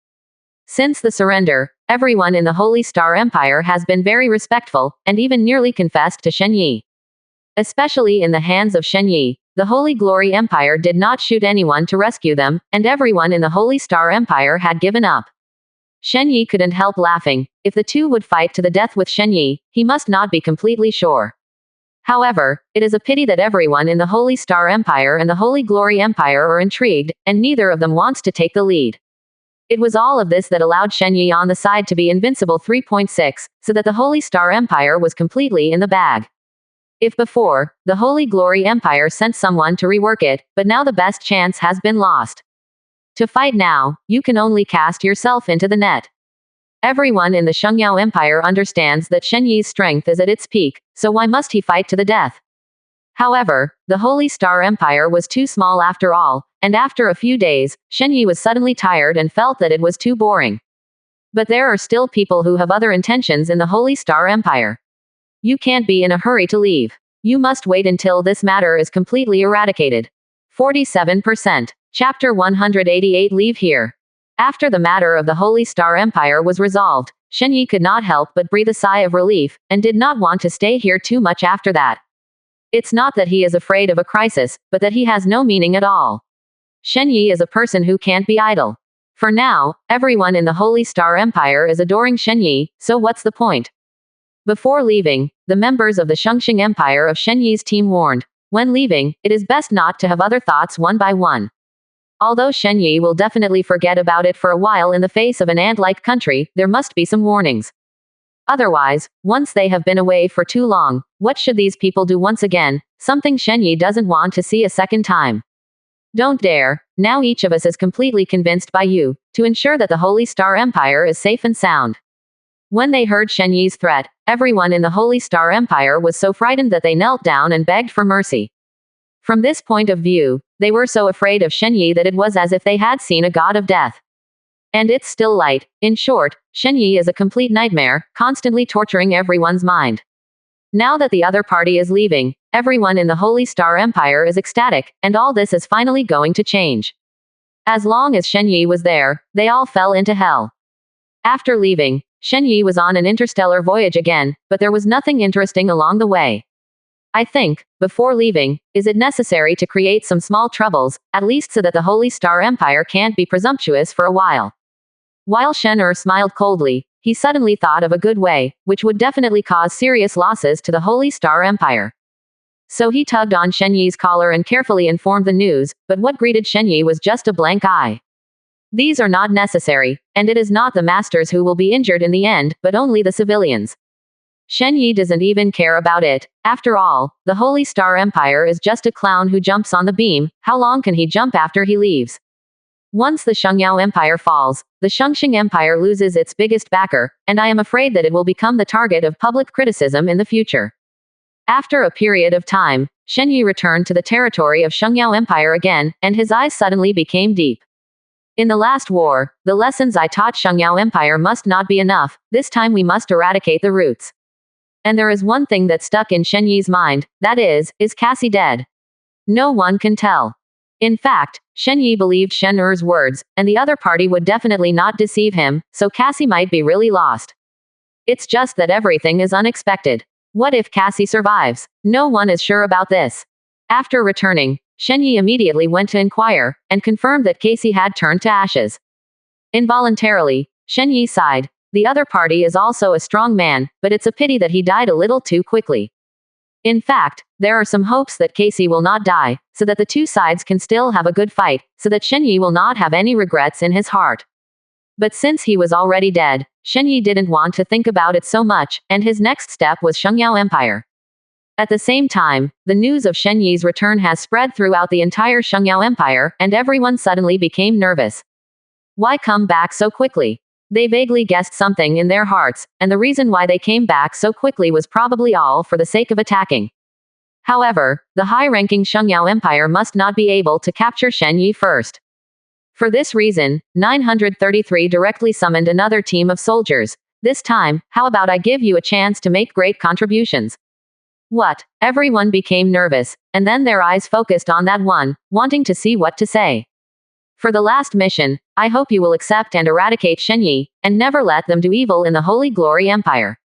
Since the surrender, everyone in the Holy Star Empire has been very respectful, and even nearly confessed to Shen Yi. Especially in the hands of Shen Yi, the Holy Glory Empire did not shoot anyone to rescue them, and everyone in the Holy Star Empire had given up. Shen Yi couldn't help laughing. If the two would fight to the death with Shen Yi, he must not be completely sure. However, it is a pity that everyone in the Holy Star Empire and the Holy Glory Empire are intrigued, and neither of them wants to take the lead. It was all of this that allowed Shen Yi on the side to be invincible 3.6, so that the Holy Star Empire was completely in the bag. If before, the Holy Glory Empire sent someone to rework it, but now the best chance has been lost. To fight now, you can only cast yourself into the net. Everyone in the Shengyao Empire understands that Shen Yi's strength is at its peak, so why must he fight to the death? However, the Holy Star Empire was too small after all, and after a few days, Shen Yi was suddenly tired and felt that it was too boring. But there are still people who have other intentions in the Holy Star Empire. You can't be in a hurry to leave. You must wait until this matter is completely eradicated. 47%. Chapter 188 Leave here. After the matter of the Holy Star Empire was resolved, Shen Yi could not help but breathe a sigh of relief, and did not want to stay here too much after that. It's not that he is afraid of a crisis, but that he has no meaning at all. Shen Yi is a person who can't be idle. For now, everyone in the Holy Star Empire is adoring Shen Yi, so what's the point? Before leaving, the members of the Shengxing Empire of Shen Yi's team warned, when leaving, it is best not to have other thoughts one by one. Although Shen Yi will definitely forget about it for a while in the face of an ant-like country, there must be some warnings. Otherwise, once they have been away for too long, what should these people do once again? Something Shen Yi doesn't want to see a second time. Don't dare. Now each of us is completely convinced by you, to ensure that the Holy Star Empire is safe and sound. When they heard Shen Yi's threat, everyone in the Holy Star Empire was so frightened that they knelt down and begged for mercy. From this point of view, they were so afraid of Shen Yi that it was as if they had seen a god of death. And it's still light. In short, Shen Yi is a complete nightmare, constantly torturing everyone's mind. Now that the other party is leaving, everyone in the Holy Star Empire is ecstatic, and all this is finally going to change. As long as Shen Yi was there, they all fell into hell. After leaving, Shen Yi was on an interstellar voyage again, but there was nothing interesting along the way. I think, before leaving, is it necessary to create some small troubles, at least so that the Holy Star Empire can't be presumptuous for a while. While Shen Er smiled coldly, he suddenly thought of a good way, which would definitely cause serious losses to the Holy Star Empire. So he tugged on Shen Yi's collar and carefully informed the news, but what greeted Shen Yi was just a blank eye. These are not necessary, and it is not the masters who will be injured in the end, but only the civilians. Shen Yi doesn't even care about it. After all, the Holy Star Empire is just a clown who jumps on the beam. How long can he jump after he leaves? Once the Shengyao Empire falls, the Shengxing Empire loses its biggest backer, and I am afraid that it will become the target of public criticism in the future. After a period of time, Shen Yi returned to the territory of Shengyao Empire again, and his eyes suddenly became deep. In the last war, the lessons I taught Shengyao Empire must not be enough. This time we must eradicate the roots. And there is one thing that stuck in Shen Yi's mind, that is Cassie dead? No one can tell. In fact, Shen Yi believed Shen Er's words, and the other party would definitely not deceive him, so Cassie might be really lost. It's just that everything is unexpected. What if Cassie survives? No one is sure about this. After returning, Shen Yi immediately went to inquire, and confirmed that Cassie had turned to ashes. Involuntarily, Shen Yi sighed. The other party is also a strong man, but it's a pity that he died a little too quickly. In fact, there are some hopes that Casey will not die, so that the two sides can still have a good fight, so that Shen Yi will not have any regrets in his heart. But since he was already dead, Shen Yi didn't want to think about it so much, and his next step was Shengyao Empire. At the same time, the news of Shen Yi's return has spread throughout the entire Shengyao Empire, and everyone suddenly became nervous. Why come back so quickly? They vaguely guessed something in their hearts, and the reason why they came back so quickly was probably all for the sake of attacking. However, the high-ranking Shengyao Empire must not be able to capture Shen Yi first. For this reason, 933 directly summoned another team of soldiers. This time, how about I give you a chance to make great contributions? What? Everyone became nervous, and then their eyes focused on that one, wanting to see what to say. For the last mission, I hope you will accept and eradicate Shen Yi, and never let them do evil in the Holy Glory Empire.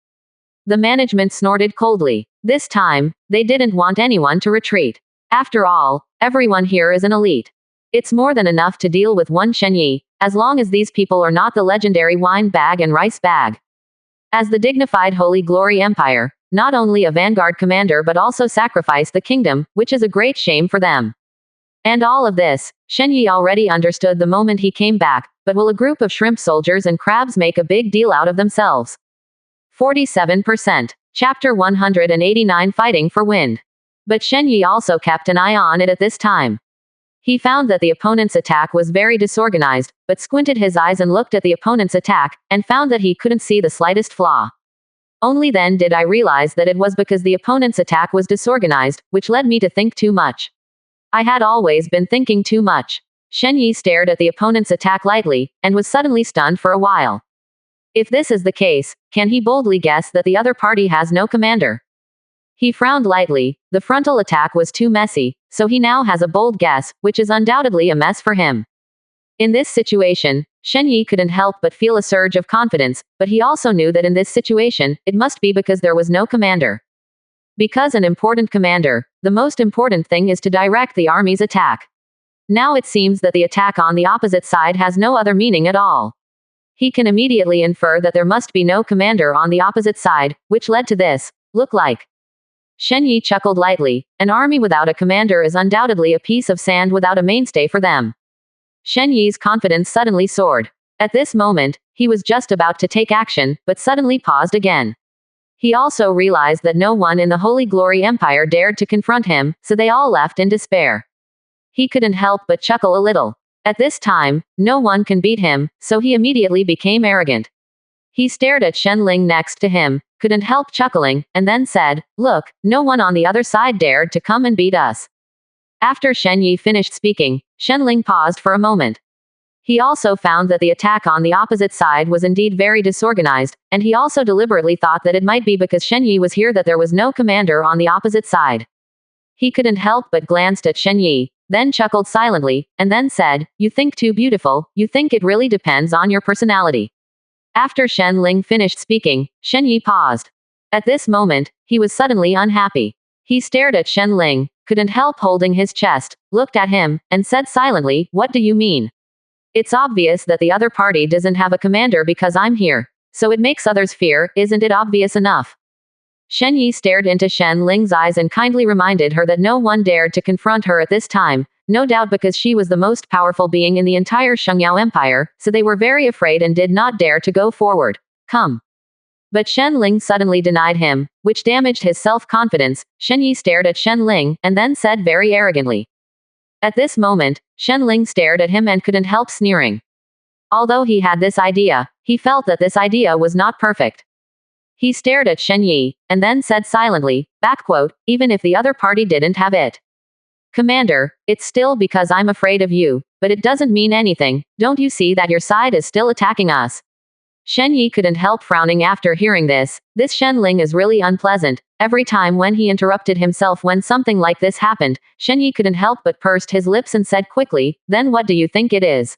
The management snorted coldly. This time, they didn't want anyone to retreat. After all, everyone here is an elite. It's more than enough to deal with one Shen Yi, as long as these people are not the legendary wine bag and rice bag. As the dignified Holy Glory Empire, not only a vanguard commander but also sacrificed the kingdom, which is a great shame for them. And all of this, Shen Yi already understood the moment he came back, but will a group of shrimp soldiers and crabs make a big deal out of themselves? 47%. Chapter 189 Fighting for Wind. But Shen Yi also kept an eye on it at this time. He found that the opponent's attack was very disorganized, but squinted his eyes and looked at the opponent's attack, and found that he couldn't see the slightest flaw. Only then did I realize that it was because the opponent's attack was disorganized, which led me to think too much. I had always been thinking too much. Shen Yi stared at the opponent's attack lightly, and was suddenly stunned for a while. If this is the case, can he boldly guess that the other party has no commander? He frowned lightly. The frontal attack was too messy, so he now has a bold guess, which is undoubtedly a mess for him. In this situation, Shen Yi couldn't help but feel a surge of confidence, but he also knew that in this situation, it must be because there was no commander. Because an important commander, the most important thing is to direct the army's attack. Now it seems that the attack on the opposite side has no other meaning at all. He can immediately infer that there must be no commander on the opposite side, which led to this, look like. Shen Yi chuckled lightly. An army without a commander is undoubtedly a piece of sand without a mainstay for them. Shen Yi's confidence suddenly soared. At this moment, he was just about to take action, but suddenly paused again. He also realized that no one in the Holy Glory Empire dared to confront him, so they all left in despair. He couldn't help but chuckle a little. At this time, no one can beat him, so he immediately became arrogant. He stared at Shen Ling next to him, couldn't help chuckling, and then said, "Look, no one on the other side dared to come and beat us." After Shen Yi finished speaking, Shen Ling paused for a moment. He also found that the attack on the opposite side was indeed very disorganized, and he also deliberately thought that it might be because Shen Yi was here that there was no commander on the opposite side. He couldn't help but glanced at Shen Yi, then chuckled silently, and then said, "You think too beautiful, you think it really depends on your personality." After Shen Ling finished speaking, Shen Yi paused. At this moment, he was suddenly unhappy. He stared at Shen Ling, couldn't help holding his chest, looked at him, and said silently, "What do you mean? It's obvious that the other party doesn't have a commander because I'm here. So it makes others fear, isn't it obvious enough?" Shen Yi stared into Shen Ling's eyes and kindly reminded her that no one dared to confront her at this time, no doubt because she was the most powerful being in the entire Shengyao Empire, so they were very afraid and did not dare to go forward. Come. But Shen Ling suddenly denied him, which damaged his self-confidence. Shen Yi stared at Shen Ling, and then said very arrogantly. At this moment, Shen Ling stared at him and couldn't help sneering. Although he had this idea, he felt that this idea was not perfect. He stared at Shen Yi, and then said silently, "Even if the other party didn't have it. Commander, it's still because I'm afraid of you, but it doesn't mean anything. Don't you see that your side is still attacking us?" Shen Yi couldn't help frowning after hearing this. This Shen Ling is really unpleasant. Every time when he interrupted himself when something like this happened, Shen Yi couldn't help but pursed his lips and said quickly, "Then what do you think it is?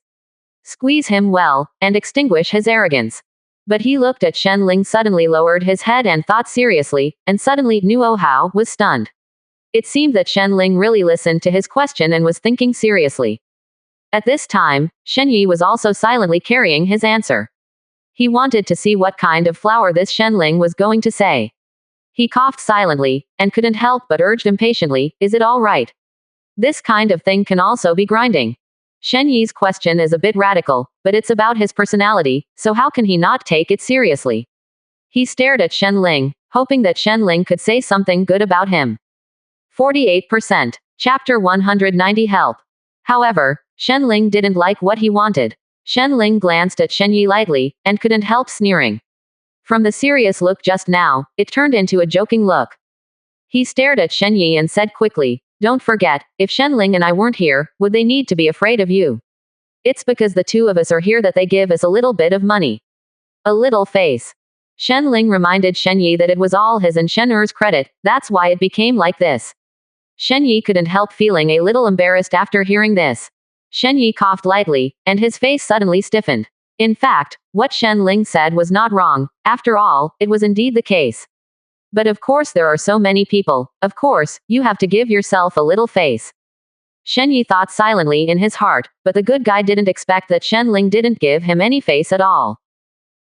Squeeze him well, and extinguish his arrogance." But he looked at Shen Ling, suddenly lowered his head and thought seriously, and suddenly Nuo Hao was stunned. It seemed that Shen Ling really listened to his question and was thinking seriously. At this time, Shen Yi was also silently carrying his answer. He wanted to see what kind of flower this Shen Ling was going to say. He coughed silently, and couldn't help but urged impatiently, "Is it all right? This kind of thing can also be grinding." Shen Yi's question is a bit radical, but it's about his personality, so how can he not take it seriously? He stared at Shen Ling, hoping that Shen Ling could say something good about him. 48%. Chapter 190 Help. However, Shen Ling didn't like what he wanted. Shen Ling glanced at Shen Yi lightly, and couldn't help sneering. From the serious look just now, it turned into a joking look. He stared at Shen Yi and said quickly, "Don't forget, if Shen Ling and I weren't here, would they need to be afraid of you? It's because the two of us are here that they give us a little bit of money. A little face." Shen Ling reminded Shen Yi that it was all his and Shen Er's credit, that's why it became like this. Shen Yi couldn't help feeling a little embarrassed after hearing this. Shen Yi coughed lightly, and his face suddenly stiffened. In fact, what Shen Ling said was not wrong. After all, it was indeed the case. But of course there are so many people. Of course, you have to give yourself a little face. Shen Yi thought silently in his heart, but the good guy didn't expect that Shen Ling didn't give him any face at all.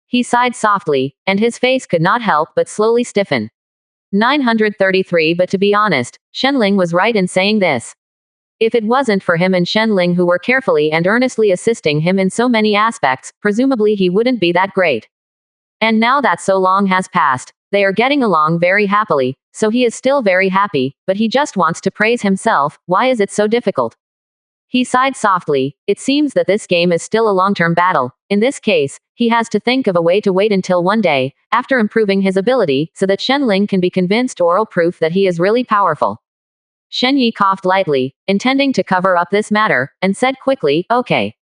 He sighed softly, and his face could not help but slowly stiffen. 933 But to be honest, Shen Ling was right in saying this. If it wasn't for him and Shen Ling who were carefully and earnestly assisting him in so many aspects, presumably he wouldn't be that great. And now that so long has passed, they are getting along very happily, so he is still very happy, but he just wants to praise himself. Why is it so difficult? He sighed softly. It seems that this game is still a long-term battle. In this case, he has to think of a way to wait until one day, after improving his ability, so that Shen Ling can be convinced oral proof that he is really powerful. Shen Yi coughed lightly, intending to cover up this matter, and said quickly, okay.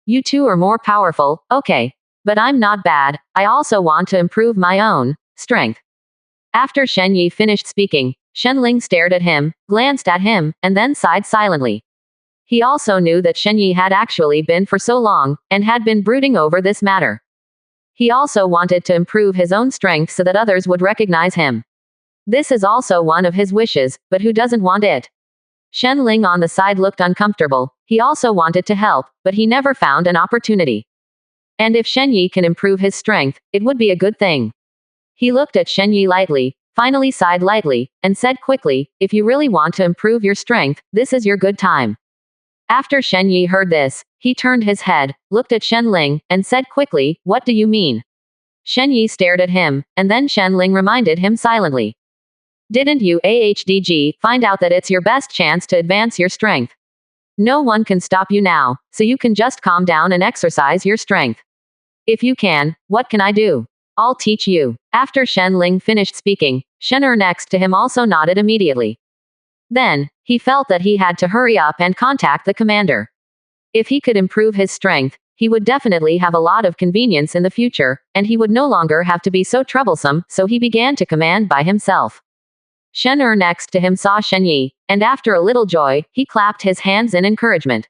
You two are more powerful, okay. But I'm not bad, I also want to improve my own strength. After Shen Yi finished speaking, Shen Ling stared at him, glanced at him, and then sighed silently. He also knew that Shen Yi had actually been for so long, and had been brooding over this matter. He also wanted to improve his own strength so that others would recognize him. This is also one of his wishes, but who doesn't want it? Shen Ling on the side looked uncomfortable. He also wanted to help, but he never found an opportunity. And if Shen Yi can improve his strength, it would be a good thing. He looked at Shen Yi lightly, finally sighed lightly, and said quickly, if you really want to improve your strength, this is your good time. After Shen Yi heard this, he turned his head, looked at Shen Ling, and said quickly, what do you mean? Shen Yi stared at him, and then Shen Ling reminded him silently. Didn't you find out that it's your best chance to advance your strength? No one can stop you now, so you can just calm down and exercise your strength. If you can, what can I do? I'll teach you. After Shen Ling finished speaking, Shen next to him also nodded immediately. Then, he felt that he had to hurry up and contact the commander. If he could improve his strength, he would definitely have a lot of convenience in the future, and he would no longer have to be so troublesome, so he began to command by himself. Shen next to him saw Shen Yi, and after a little joy, he clapped his hands in encouragement.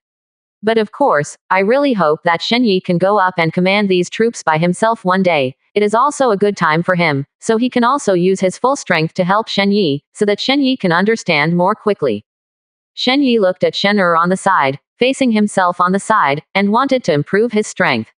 But of course, I really hope that Shen Yi can go up and command these troops by himself one day. It is also a good time for him, so he can also use his full strength to help Shen Yi, so that Shen Yi can understand more quickly. Shen Yi looked at Shen on the side, facing himself on the side, and wanted to improve his strength.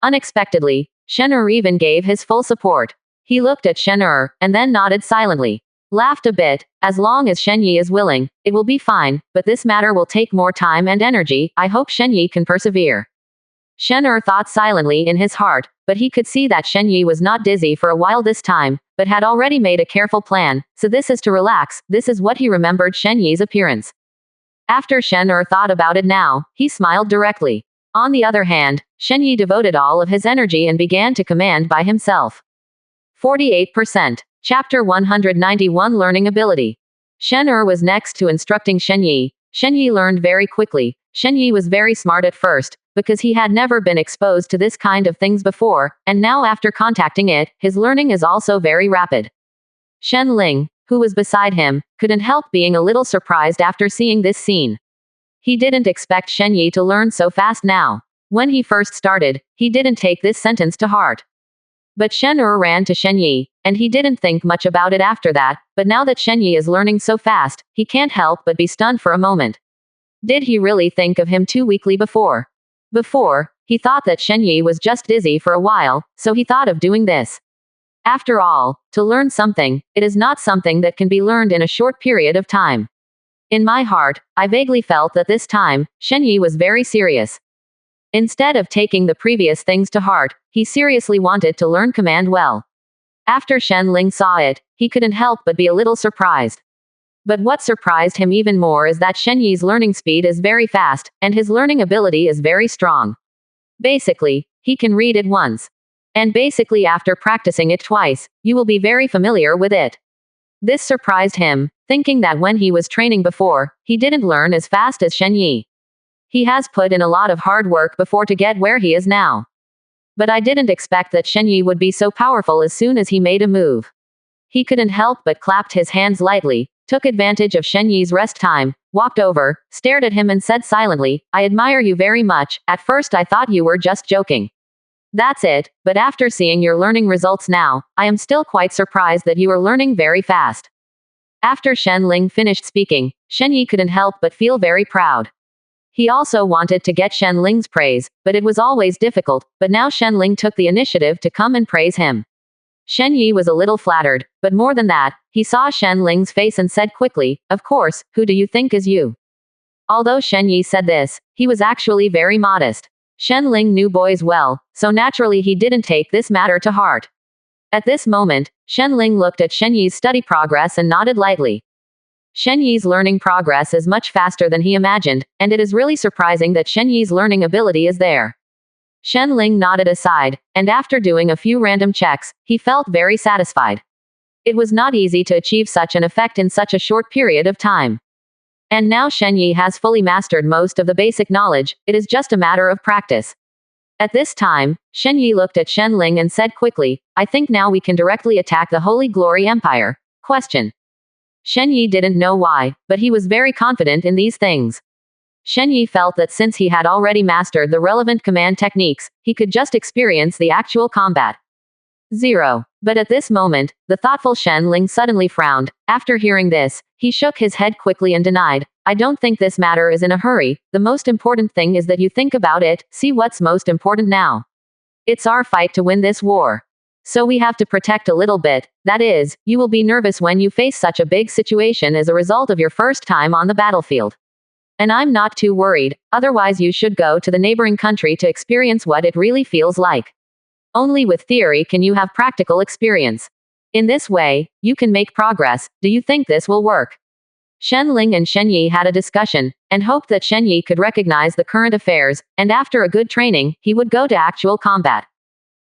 Unexpectedly, Shen even gave his full support. He looked at Shen and then nodded silently. Laughed a bit, as long as Shen Yi is willing, it will be fine, but this matter will take more time and energy, I hope Shen Yi can persevere. Shen thought silently in his heart, but he could see that Shen Yi was not dizzy for a while this time, but had already made a careful plan, so this is to relax, this is what he remembered Shen Yi's appearance. After Shen thought about it now, he smiled directly. On the other hand, Shen Yi devoted all of his energy and began to command by himself. 48%. Chapter 191 Learning Ability. Shen was next to instructing Shen Yi. Shen Yi learned very quickly. Shen Yi was very smart at first, because he had never been exposed to this kind of things before, and now after contacting it, his learning is also very rapid. Shen Ling, who was beside him, couldn't help being a little surprised after seeing this scene. He didn't expect Shen Yi to learn so fast now. When he first started, he didn't take this sentence to heart. But Shen ran to Shen Yi, and he didn't think much about it after that, but now that Shen Yi is learning so fast, he can't help but be stunned for a moment. Did he really think of him too weakly before? Before, he thought that Shen Yi was just dizzy for a while, so he thought of doing this. After all, to learn something, it is not something that can be learned in a short period of time. In my heart, I vaguely felt that this time, Shen Yi was very serious. Instead of taking the previous things to heart, he seriously wanted to learn command well. After Shen Ling saw it, he couldn't help but be a little surprised. But what surprised him even more is that Shen Yi's learning speed is very fast, and his learning ability is very strong. Basically, he can read it once. And basically after practicing it twice, you will be very familiar with it. This surprised him, thinking that when he was training before, he didn't learn as fast as Shen Yi. He has put in a lot of hard work before to get where he is now. But I didn't expect that Shen Yi would be so powerful as soon as he made a move. He couldn't help but clapped his hands lightly, took advantage of Shen Yi's rest time, walked over, stared at him and said silently, I admire you very much, at first I thought you were just joking. That's it, but after seeing your learning results now, I am still quite surprised that you are learning very fast. After Shen Ling finished speaking, Shen Yi couldn't help but feel very proud. He also wanted to get Shen Ling's praise, but it was always difficult, but now Shen Ling took the initiative to come and praise him. Shen Yi was a little flattered, but more than that, he saw Shen Ling's face and said quickly, of course, who do you think is you? Although Shen Yi said this, he was actually very modest. Shen Ling knew boys well, so naturally he didn't take this matter to heart. At this moment, Shen Ling looked at Shen Yi's study progress and nodded lightly. Shen Yi's learning progress is much faster than he imagined, and it is really surprising that Shen Yi's learning ability is there. Shen Ling nodded aside, and after doing a few random checks, he felt very satisfied. It was not easy to achieve such an effect in such a short period of time. And now Shen Yi has fully mastered most of the basic knowledge, it is just a matter of practice. At this time, Shen Yi looked at Shen Ling and said quickly, I think now we can directly attack the Holy Glory Empire. Question. Shen Yi didn't know why, but he was very confident in these things. Shen Yi felt that since he had already mastered the relevant command techniques, he could just experience the actual combat. 0. But at this moment, the thoughtful Shen Ling suddenly frowned. After hearing this, he shook his head quickly and denied, I don't think this matter is in a hurry, the most important thing is that you think about it, see what's most important now. It's our fight to win this war. So we have to protect a little bit, that is, you will be nervous when you face such a big situation as a result of your first time on the battlefield. And I'm not too worried, otherwise you should go to the neighboring country to experience what it really feels like. Only with theory can you have practical experience. In this way, you can make progress. Do you think this will work? Shen Ling and Shen Yi had a discussion, and hoped that Shen Yi could recognize the current affairs, and after a good training, he would go to actual combat.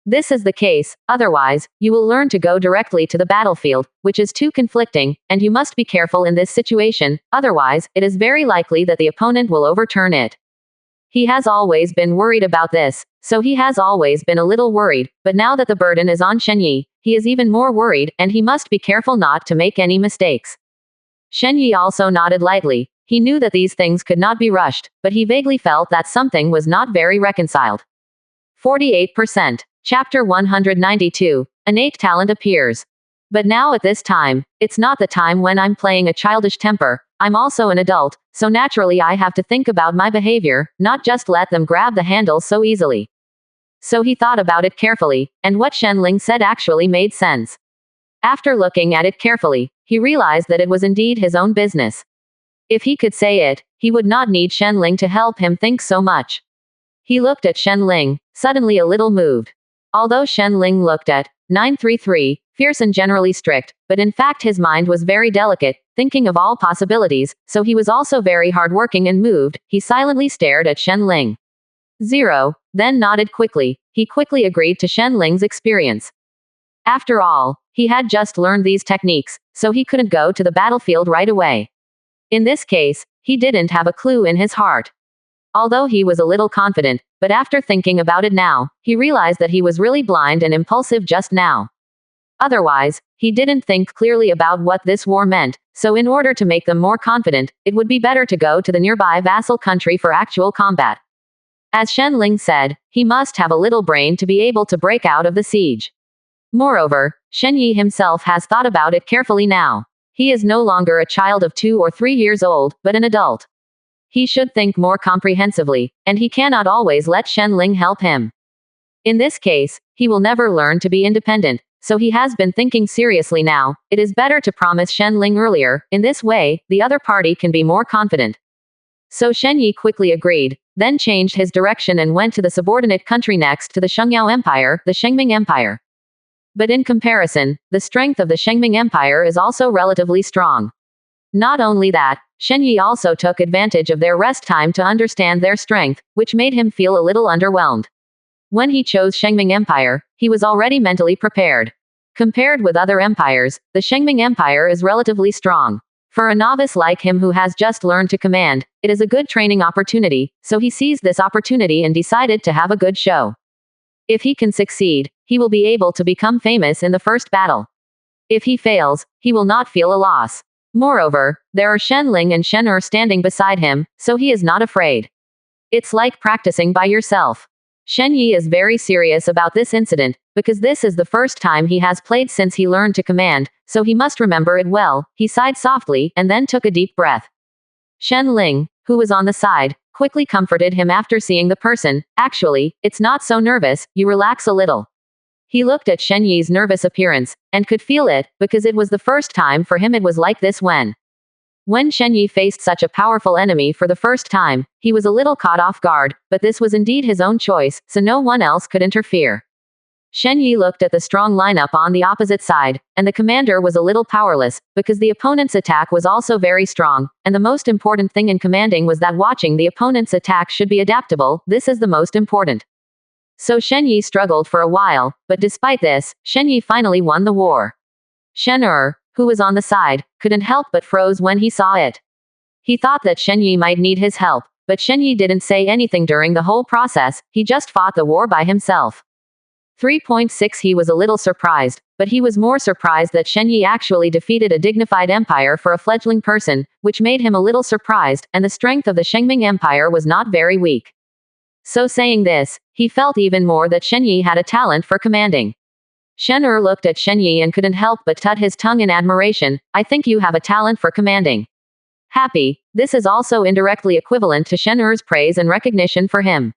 This is the case, otherwise, you will learn to go directly to the battlefield, which is too conflicting, and you must be careful in this situation, otherwise, it is very likely that the opponent will overturn it. He has always been worried about this, so he has always been a little worried, but now that the burden is on Shen Yi, he is even more worried, and he must be careful not to make any mistakes. Shen Yi also nodded lightly. He knew that these things could not be rushed, but he vaguely felt that something was not very reconciled. 48%. Chapter 192. Innate talent appears. But now at this time, it's not the time when I'm playing a childish temper, I'm also an adult, so naturally I have to think about my behavior, not just let them grab the handle so easily. So he thought about it carefully, and what Shen Ling said actually made sense. After looking at it carefully, he realized that it was indeed his own business. If he could say it, he would not need Shen Ling to help him think so much. He looked at Shen Ling, suddenly a little moved. Although Shen Ling looked at 933, fierce and generally strict, but in fact his mind was very delicate, thinking of all possibilities, so he was also very hardworking and moved, he silently stared at Shen Ling. 0. Then nodded quickly, he quickly agreed to Shen Ling's experience. After all, he had just learned these techniques, so he couldn't go to the battlefield right away. In this case, he didn't have a clue in his heart. Although he was a little confident, but after thinking about it now, he realized that he was really blind and impulsive just now. Otherwise, he didn't think clearly about what this war meant, so in order to make them more confident, it would be better to go to the nearby vassal country for actual combat. As Shen Ling said, he must have a little brain to be able to break out of the siege. Moreover, Shen Yi himself has thought about it carefully now. He is no longer a child of 2 or 3 years old, but an adult. He should think more comprehensively, and he cannot always let Shen Ling help him. In this case, he will never learn to be independent, so he has been thinking seriously now, it is better to promise Shen Ling earlier, in this way, the other party can be more confident. So Shen Yi quickly agreed, then changed his direction and went to the subordinate country next to the Shengyao Empire, the Shengming Empire. But in comparison, the strength of the Shengming Empire is also relatively strong. Not only that, Shen Yi also took advantage of their rest time to understand their strength, which made him feel a little underwhelmed. When he chose Shengming Empire, he was already mentally prepared. Compared with other empires, the Shengming Empire is relatively strong. For a novice like him who has just learned to command, it is a good training opportunity, so he seized this opportunity and decided to have a good show. If he can succeed, he will be able to become famous in the first battle. If he fails, he will not feel a loss. Moreover, there are Shen Ling and Shen Er standing beside him, so he is not afraid. It's like practicing by yourself. Shen Yi is very serious about this incident, because this is the first time he has played since he learned to command, so he must remember it well. He sighed softly, and then took a deep breath. Shen Ling, who was on the side, quickly comforted him after seeing the person. Actually, it's not so nervous, you relax a little. He looked at Shen Yi's nervous appearance, and could feel it, because it was the first time for him it was like this when Shen Yi faced such a powerful enemy for the first time, he was a little caught off guard, but this was indeed his own choice, so no one else could interfere. Shen Yi looked at the strong lineup on the opposite side, and the commander was a little powerless, because the opponent's attack was also very strong, and the most important thing in commanding was that watching the opponent's attack should be adaptable. This is the most important. So Shen Yi struggled for a while, but despite this, Shen Yi finally won the war. Shen Er, who was on the side, couldn't help but froze when he saw it. He thought that Shen Yi might need his help, but Shen Yi didn't say anything during the whole process. He just fought the war by himself. 3.6 He was a little surprised, but he was more surprised that Shen Yi actually defeated a dignified empire for a fledgling person, which made him a little surprised, and the strength of the Shengming Empire was not very weak. So saying this, he felt even more that Shen Yi had a talent for commanding. Shen Er looked at Shen Yi and couldn't help but tut his tongue in admiration. I think you have a talent for commanding. Happy. This is also indirectly equivalent to Shen Er's praise and recognition for him.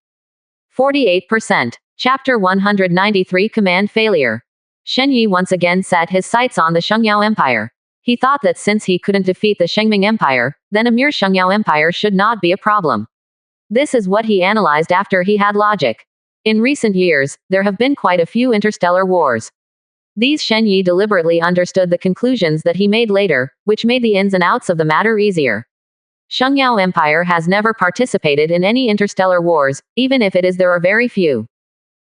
48%. Chapter 193 Command Failure. Shen Yi once again set his sights on the Shengyao Empire. He thought that since he couldn't defeat the Shengming Empire, then a mere Shengyao Empire should not be a problem. This is what he analyzed after he had logic. In recent years, there have been quite a few interstellar wars. These Shen Yi deliberately understood the conclusions that he made later, which made the ins and outs of the matter easier. Shengyao Empire has never participated in any interstellar wars, even if it is there are very few.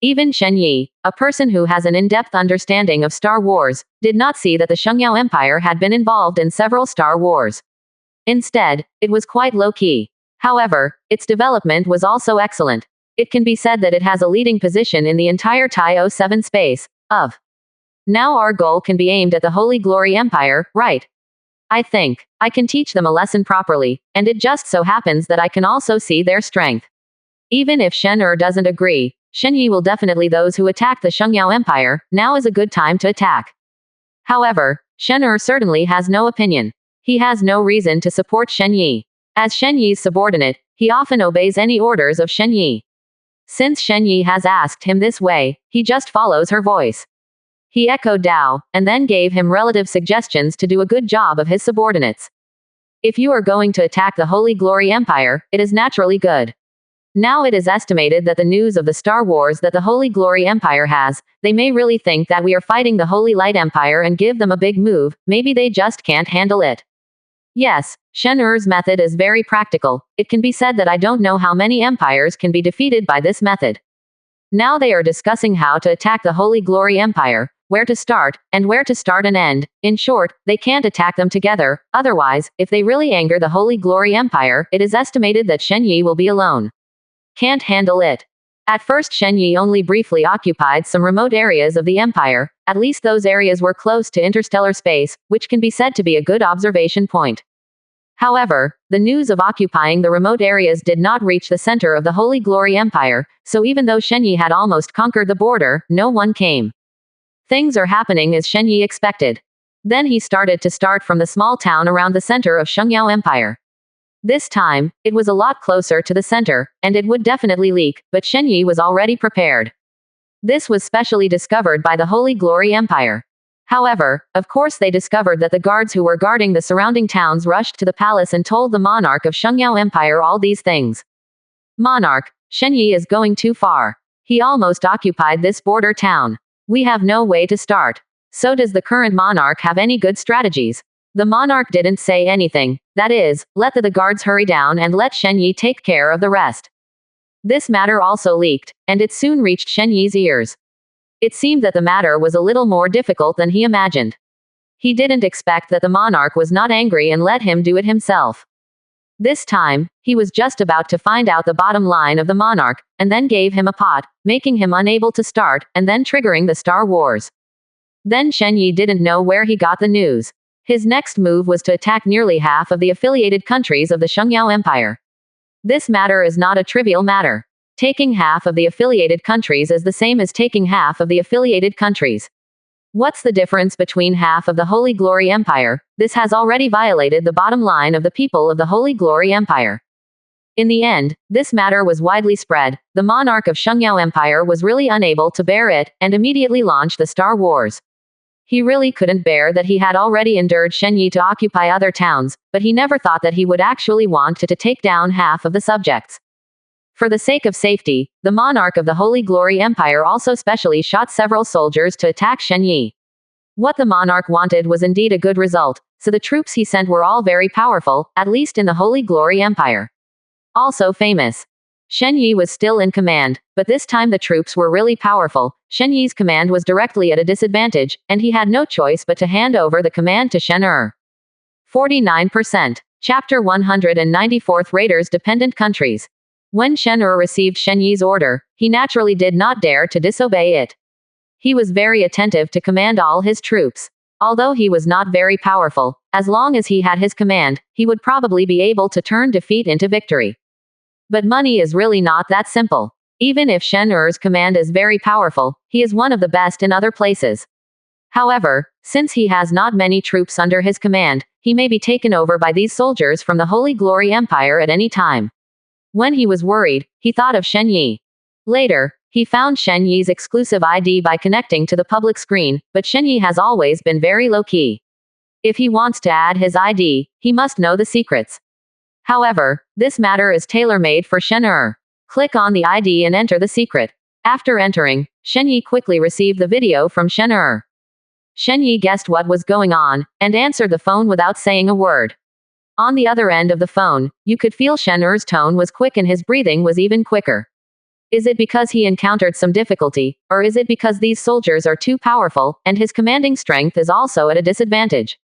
Even Shen Yi, a person who has an in-depth understanding of Star Wars, did not see that the Shengyao Empire had been involved in several Star Wars. Instead, it was quite low-key. However, its development was also excellent. It can be said that it has a leading position in the entire Tai 07 space. Now our goal can be aimed at the Holy Glory Empire, right? I think I can teach them a lesson properly, and it just so happens that I can also see their strength. Even if Shen Er doesn't agree, Shen Yi will definitely those who attack the Shengyao Empire. Now is a good time to attack. However, Shen Er certainly has no opinion. He has no reason to support Shen Yi. As Shen Yi's subordinate, he often obeys any orders of Shen Yi. Since Shen Yi has asked him this way, he just follows her voice. He echoed Dao, and then gave him relative suggestions to do a good job of his subordinates. If you are going to attack the Holy Glory Empire, it is naturally good. Now it is estimated that the news of the Star Wars that the Holy Glory Empire has, they may really think that we are fighting the Holy Light Empire and give them a big move. Maybe they just can't handle it. Yes, Shen Er's method is very practical. It can be said that I don't know how many empires can be defeated by this method. Now they are discussing how to attack the Holy Glory Empire, where to start, and where to start and end. In short, they can't attack them together. Otherwise, if they really anger the Holy Glory Empire, it is estimated that Shen Yi will be alone. Can't handle it. At first Shen Yi only briefly occupied some remote areas of the empire. At least those areas were close to interstellar space, which can be said to be a good observation point. However, the news of occupying the remote areas did not reach the center of the Holy Glory Empire, so even though Shen Yi had almost conquered the border, no one came. Things are happening as Shen Yi expected. Then he started from the small town around the center of Shengyao Empire. This time, it was a lot closer to the center, and it would definitely leak, but Shen Yi was already prepared. This was specially discovered by the Holy Glory Empire. However, of course they discovered that the guards who were guarding the surrounding towns rushed to the palace and told the monarch of Shengyao Empire all these things. Monarch, Shen Yi is going too far. He almost occupied this border town. We have no way to start. So does the current monarch have any good strategies? The monarch didn't say anything. That is, let the guards hurry down and let Shen Yi take care of the rest. This matter also leaked, and it soon reached Shen Yi's ears. It seemed that the matter was a little more difficult than he imagined. He didn't expect that the monarch was not angry and let him do it himself. This time, he was just about to find out the bottom line of the monarch, and then gave him a pot, making him unable to start, and then triggering the Star Wars. Then Shen Yi didn't know where he got the news. His next move was to attack nearly half of the affiliated countries of the Shengyao Empire. This matter is not a trivial matter. Taking half of the affiliated countries is the same as taking half of the affiliated countries. What's the difference between half of the Holy Glory Empire? This has already violated the bottom line of the people of the Holy Glory Empire. In the end, this matter was widely spread. The monarch of Shengyao Empire was really unable to bear it, and immediately launched the Star Wars. He really couldn't bear that he had already endured Shen Yi to occupy other towns, but he never thought that he would actually want to take down half of the subjects. For the sake of safety, the monarch of the Holy Glory Empire also specially shot several soldiers to attack Shen Yi. What the monarch wanted was indeed a good result, so the troops he sent were all very powerful, at least in the Holy Glory Empire. Also famous. Shen Yi was still in command, but this time the troops were really powerful. Shen Yi's command was directly at a disadvantage, and he had no choice but to hand over the command to Shen Er. 49%. Chapter 194 Raiders Dependent Countries. When Shen Er received Shen Yi's order, he naturally did not dare to disobey it. He was very attentive to command all his troops. Although he was not very powerful, as long as he had his command, he would probably be able to turn defeat into victory. But money is really not that simple. Even if Shen Er's command is very powerful, he is one of the best in other places. However, since he has not many troops under his command, he may be taken over by these soldiers from the Holy Glory Empire at any time. When he was worried, he thought of Shen Yi. Later, he found Shen Yi's exclusive ID by connecting to the public screen, but Shen Yi has always been very low-key. If he wants to add his ID, he must know the secrets. However, this matter is tailor-made for Shen Er. Click on the ID and enter the secret. After entering, Shen Yi quickly received the video from Shen Er. Shen Yi guessed what was going on, and answered the phone without saying a word. On the other end of the phone, you could feel Shen Er's tone was quick and his breathing was even quicker. Is it because he encountered some difficulty, or is it because these soldiers are too powerful, and his commanding strength is also at a disadvantage?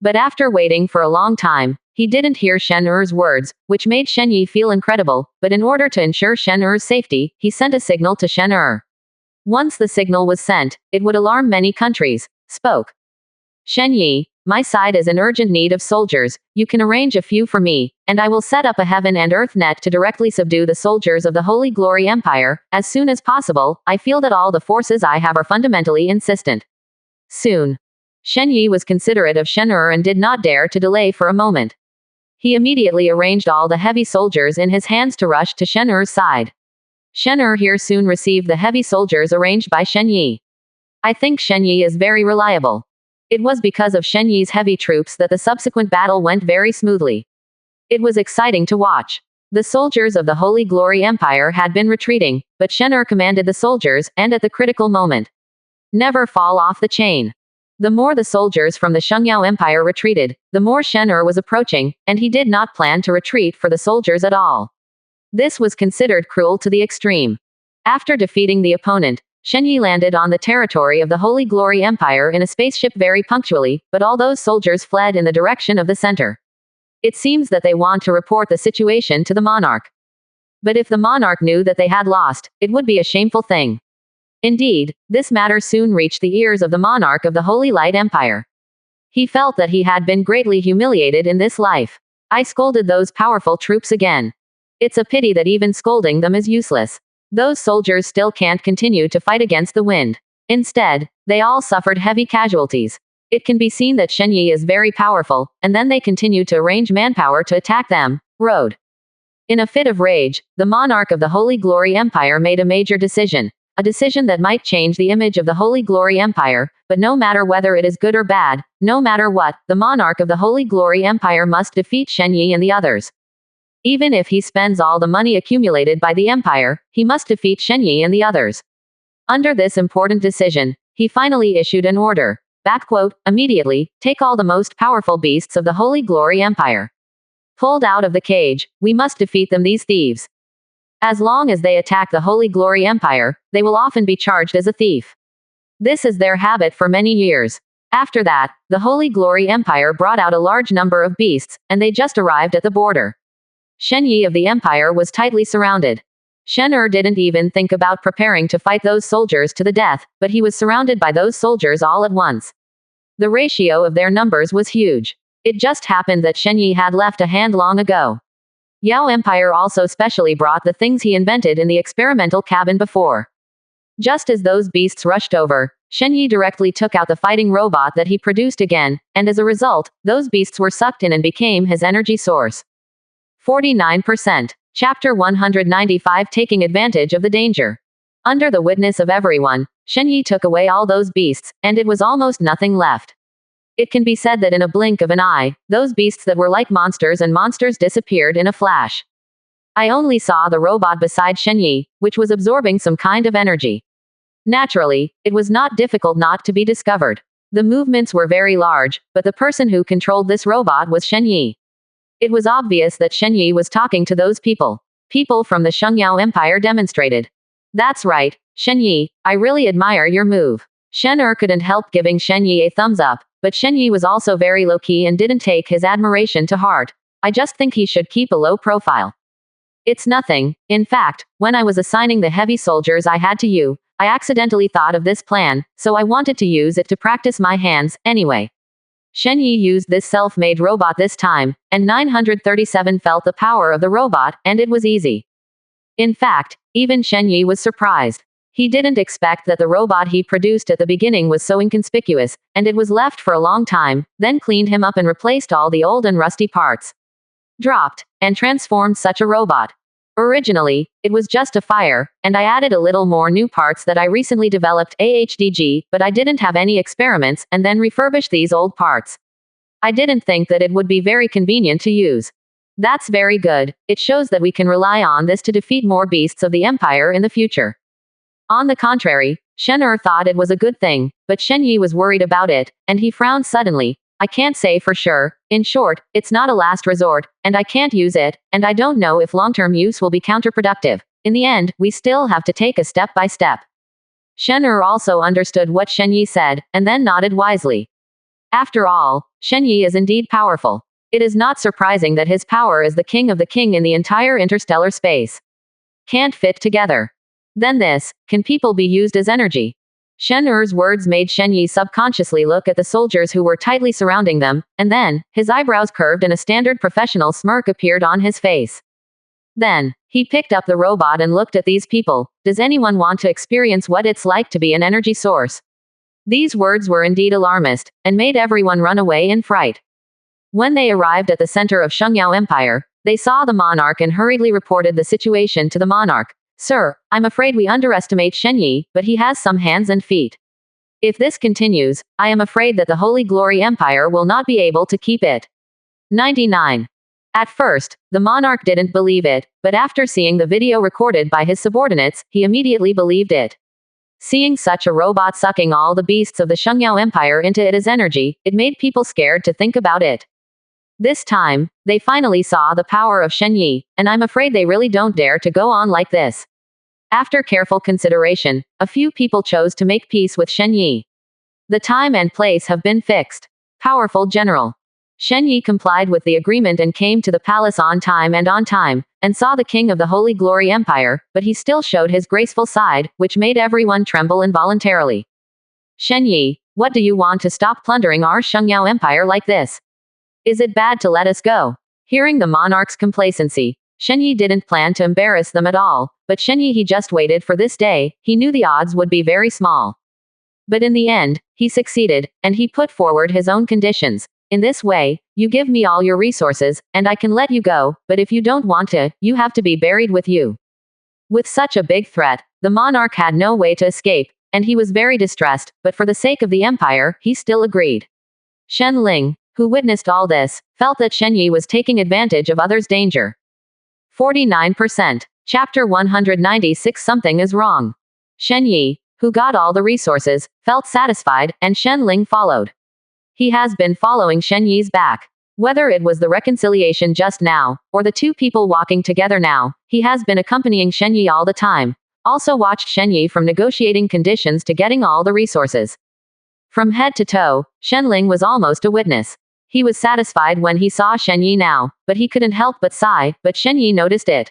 But after waiting for a long time, he didn't hear Shen Er's words, which made Shen Yi feel incredible, but in order to ensure Shen Er's safety, he sent a signal to Shen Er. Once the signal was sent, it would alarm many countries. Spoke. Shen Yi, my side is in urgent need of soldiers, you can arrange a few for me, and I will set up a heaven and earth net to directly subdue the soldiers of the Holy Glory Empire, as soon as possible. I feel that all the forces I have are fundamentally insistent. Soon. Shen Yi was considerate of Shen Er and did not dare to delay for a moment. He immediately arranged all the heavy soldiers in his hands to rush to Shen Er's side. Shen Er here soon received the heavy soldiers arranged by Shen Yi. I think Shen Yi is very reliable. It was because of Shen Yi's heavy troops that the subsequent battle went very smoothly. It was exciting to watch. The soldiers of the Holy Glory Empire had been retreating, but Shen Er commanded the soldiers, and at the critical moment. Never fall off the chain. The more the soldiers from the Shengyao Empire retreated, the more Shen Er was approaching, and he did not plan to retreat for the soldiers at all. This was considered cruel to the extreme. After defeating the opponent, Shen Yi landed on the territory of the Holy Glory Empire in a spaceship very punctually, but all those soldiers fled in the direction of the center. It seems that they want to report the situation to the monarch. But if the monarch knew that they had lost, it would be a shameful thing. Indeed, this matter soon reached the ears of the monarch of the Holy Light Empire. He felt that he had been greatly humiliated in this life. I scolded those powerful troops again. It's a pity that even scolding them is useless. Those soldiers still can't continue to fight against the wind. Instead, they all suffered heavy casualties. It can be seen that Shen Yi is very powerful, and then they continue to arrange manpower to attack them. Road. In a fit of rage, the monarch of the Holy Glory Empire made a major decision. A decision that might change the image of the Holy Glory Empire, but no matter whether it is good or bad, no matter what, the monarch of the Holy Glory Empire must defeat Shen Yi and the others. Even if he spends all the money accumulated by the empire, he must defeat Shen Yi and the others. Under this important decision, he finally issued an order. Immediately, take all the most powerful beasts of the Holy Glory Empire. Pulled out of the cage, we must defeat them, these thieves. As long as they attack the Holy Glory Empire, they will often be charged as a thief. This is their habit for many years. After that, the Holy Glory Empire brought out a large number of beasts, and they just arrived at the border. Shen Yi of the empire was tightly surrounded. Shen Er didn't even think about preparing to fight those soldiers to the death, but he was surrounded by those soldiers all at once. The ratio of their numbers was huge. It just happened that Shen Yi had left a hand long ago. Yao Empire also specially brought the things he invented in the experimental cabin before. Just as those beasts rushed over, Shen Yi directly took out the fighting robot that he produced again, and as a result, those beasts were sucked in and became his energy source. 49%. Chapter 195 Taking Advantage of the Danger. Under the witness of everyone, Shen Yi took away all those beasts, and it was almost nothing left. It can be said that in a blink of an eye, those beasts that were like monsters and monsters disappeared in a flash. I only saw the robot beside Shen Yi, which was absorbing some kind of energy. Naturally, it was not difficult not to be discovered. The movements were very large, but the person who controlled this robot was Shen Yi. It was obvious that Shen Yi was talking to those people. People from the Shengyao Empire demonstrated. That's right, Shen Yi, I really admire your move. Shen couldn't help giving Shen Yi a thumbs up, but Shen Yi was also very low-key and didn't take his admiration to heart. I just think he should keep a low profile. It's nothing. In fact, when I was assigning the heavy soldiers I had to you, I accidentally thought of this plan, so I wanted to use it to practice my hands, anyway. Shen Yi used this self-made robot this time, and 937 felt the power of the robot, and it was easy. In fact, even Shen Yi was surprised. He didn't expect that the robot he produced at the beginning was so inconspicuous, and it was left for a long time, then cleaned him up and replaced all the old and rusty parts. Dropped, and transformed such a robot. Originally, it was just a fire, and I added a little more new parts that I recently developed AHDG, but I didn't have any experiments, and then refurbished these old parts. I didn't think that it would be very convenient to use. That's very good. It shows that we can rely on this to defeat more beasts of the Empire in the future. On the contrary, Shen thought it was a good thing, but Shen Yi was worried about it, and he frowned suddenly. I can't say for sure. In short, it's not a last resort, and I can't use it, and I don't know if long-term use will be counterproductive. In the end, we still have to take a step by step. Shen also understood what Shen Yi said, and then nodded wisely. After all, Shen Yi is indeed powerful. It is not surprising that his power is the king of the king in the entire interstellar space. Can't fit together. Then this, can people be used as energy? Shen words made Shen Yi subconsciously look at the soldiers who were tightly surrounding them, and then, his eyebrows curved and a standard professional smirk appeared on his face. Then, he picked up the robot and looked at these people. Does anyone want to experience what it's like to be an energy source? These words were indeed alarmist, and made everyone run away in fright. When they arrived at the center of Shengyao Empire, they saw the monarch and hurriedly reported the situation to the monarch. Sir, I'm afraid we underestimate Shen Yi, but he has some hands and feet. If this continues, I am afraid that the Holy Glory Empire will not be able to keep it. 99. At first, the monarch didn't believe it, but after seeing the video recorded by his subordinates, he immediately believed it. Seeing such a robot sucking all the beasts of the Shengyao Empire into it as energy, it made people scared to think about it. This time, they finally saw the power of Shen Yi, and I'm afraid they really don't dare to go on like this. After careful consideration, a few people chose to make peace with Shen Yi. The time and place have been fixed. Powerful general. Shen Yi complied with the agreement and came to the palace on time, and saw the king of the Holy Glory Empire, but he still showed his graceful side, which made everyone tremble involuntarily. Shen Yi, what do you want to stop plundering our Shengyao Empire like this? Is it bad to let us go? Hearing the monarch's complacency, Shen Yi didn't plan to embarrass them at all, but Shen Yi he just waited for this day. He knew the odds would be very small. But in the end, he succeeded, and he put forward his own conditions. In this way, you give me all your resources, and I can let you go, but if you don't want to, you have to be buried with you. With such a big threat, the monarch had no way to escape, and he was very distressed, but for the sake of the empire, he still agreed. Shen Ling, who witnessed all this, felt that Shen Yi was taking advantage of others' danger. 49%. Chapter 196. Something is wrong. Shen Yi, who got all the resources, felt satisfied, and Shen Ling followed. He has been following Shen Yi's back. Whether it was the reconciliation just now, or the two people walking together now, he has been accompanying Shen Yi all the time. Also watched Shen Yi from negotiating conditions to getting all the resources. From head to toe, Shen Ling was almost a witness. He was satisfied when he saw Shen Yi now, but he couldn't help but sigh, but Shen Yi noticed it.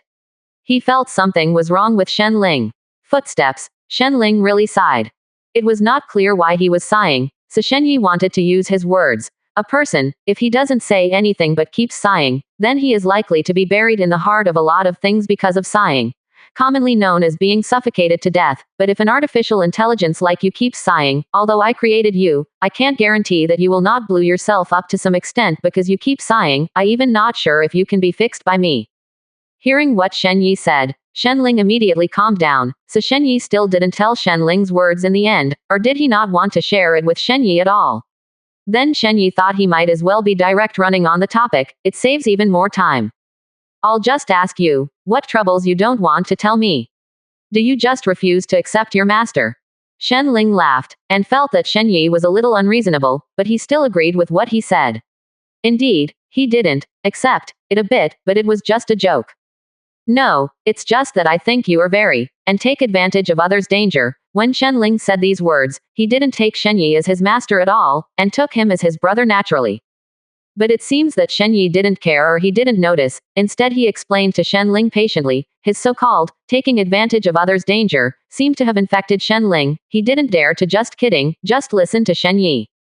He felt something was wrong with Shen Ling. Footsteps. Shen Ling really sighed. It was not clear why he was sighing, so Shen Yi wanted to use his words. A person, if he doesn't say anything but keeps sighing, then he is likely to be buried in the heart of a lot of things because of sighing. Commonly known as being suffocated to death, but if an artificial intelligence like you keeps sighing, although I created you, I can't guarantee that you will not blow yourself up to some extent because you keep sighing. I even not sure if you can be fixed by me. Hearing what Shen Yi said, Shen Ling immediately calmed down, so Shen Yi still didn't tell Shen Ling's words in the end, or did he not want to share it with Shen Yi at all? Then Shen Yi thought he might as well be direct running on the topic, it saves even more time. I'll just ask you, what troubles you don't want to tell me? Do you just refuse to accept your master? Shen Ling laughed, and felt that Shen Yi was a little unreasonable, but he still agreed with what he said. Indeed, he didn't accept it a bit, but it was just a joke. No, it's just that I think you are very, and take advantage of others' danger. When Shen Ling said these words, he didn't take Shen Yi as his master at all, and took him as his brother naturally. But it seems that Shen Yi didn't care or he didn't notice. Instead he explained to Shen Ling patiently, his so-called, taking advantage of others' danger, seemed to have infected Shen Ling. He didn't dare to just listen to Shen Yi.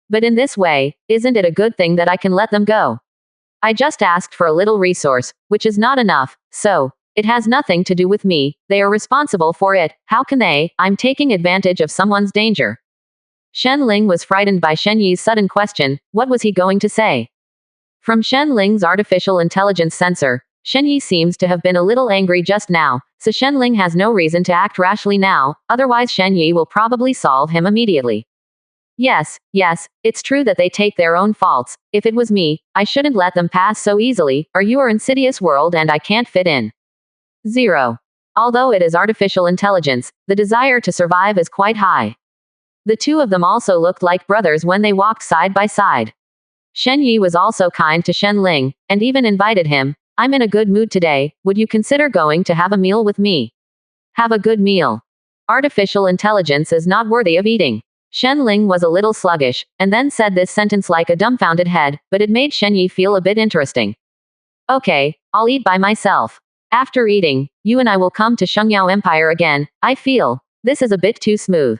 But in this way, isn't it a good thing that I can let them go? I just asked for a little resource, which is not enough, so, it has nothing to do with me, they are responsible for it, how can they? I'm taking advantage of someone's danger. Shen Ling was frightened by Shen Yi's sudden question. What was he going to say? From Shen Ling's artificial intelligence sensor, Shen Yi seems to have been a little angry just now, so Shen Ling has no reason to act rashly now, otherwise Shen Yi will probably solve him immediately. Yes, it's true that they take their own faults. If it was me, I shouldn't let them pass so easily, or you are insidious world and I can't fit in. 0. Although it is artificial intelligence, the desire to survive is quite high. The two of them also looked like brothers when they walked side by side. Shen Yi was also kind to Shen Ling, and even invited him. I'm in a good mood today, would you consider going to have a meal with me? Have a good meal. Artificial intelligence is not worthy of eating. Shen Ling was a little sluggish, and then said this sentence like a dumbfounded head, but it made Shen Yi feel a bit interesting. Okay, I'll eat by myself. After eating, you and I will come to Shengyao Empire again. I feel this is a bit too smooth.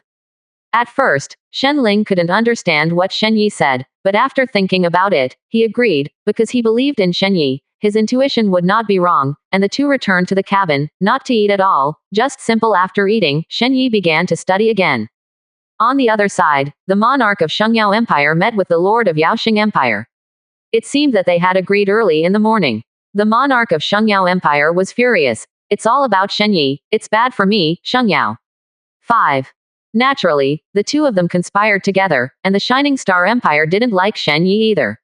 At first, Shen Ling couldn't understand what Shen Yi said, but after thinking about it, he agreed, because he believed in Shen Yi, his intuition would not be wrong, and the two returned to the cabin, not to eat at all, just simple. After eating, Shen Yi began to study again. On the other side, the monarch of Shengyao Empire met with the lord of Yaoxing Empire. It seemed that they had agreed early in the morning. The monarch of Shengyao Empire was furious. It's all about Shen Yi, it's bad for me, Shengyao. 5. Naturally, the two of them conspired together, and the Shining Star Empire didn't like Shen Yi either.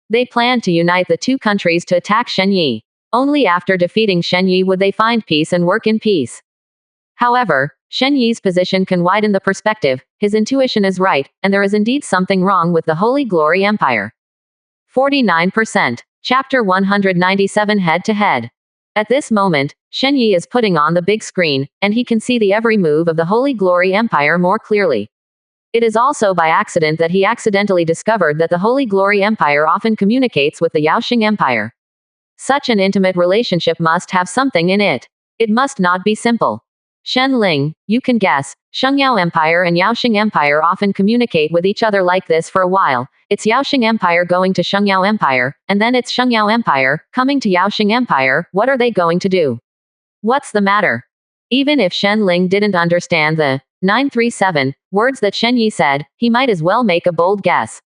They planned to unite the two countries to attack Shen Yi. Only after defeating Shen Yi would they find peace and work in peace. However, Shen Yi's position can widen the perspective, his intuition is right, and there is indeed something wrong with the Holy Glory Empire. 49%. Chapter 197 Head to Head. At this moment, Shen Yi is putting on the big screen, and he can see the every move of the Holy Glory Empire more clearly. It is also by accident that he accidentally discovered that the Holy Glory Empire often communicates with the Yaoxing Empire. Such an intimate relationship must have something in it. It must not be simple. Shen Ling, you can guess, Shengyao Empire and Yaoxing Empire often communicate with each other like this for a while. It's Yaoxing Empire going to Shengyao Empire, and then it's Shengyao Empire coming to Yaoxing Empire. What are they going to do? What's the matter? Even if Shen Ling didn't understand the 937 words that Shen Yi said, he might as well make a bold guess.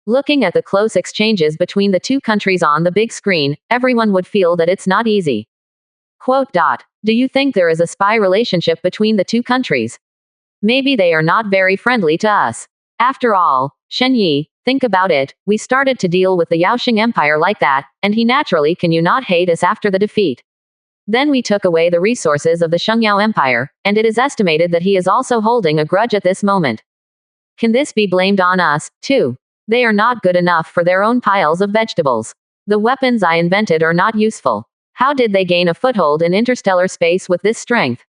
Looking at the close exchanges between the two countries on the big screen, everyone would feel that it's not easy. Quote. Do you think there is a spy relationship between the two countries? Maybe they are not very friendly to us. After all, Shen Yi, think about it, we started to deal with the Yaoxing Empire like that, and he naturally can you not hate us after the defeat. Then we took away the resources of the Shengyao Empire, and it is estimated that he is also holding a grudge at this moment. Can this be blamed on us, too? They are not good enough for their own piles of vegetables. The weapons I invented are not useful. How did they gain a foothold in interstellar space with this strength?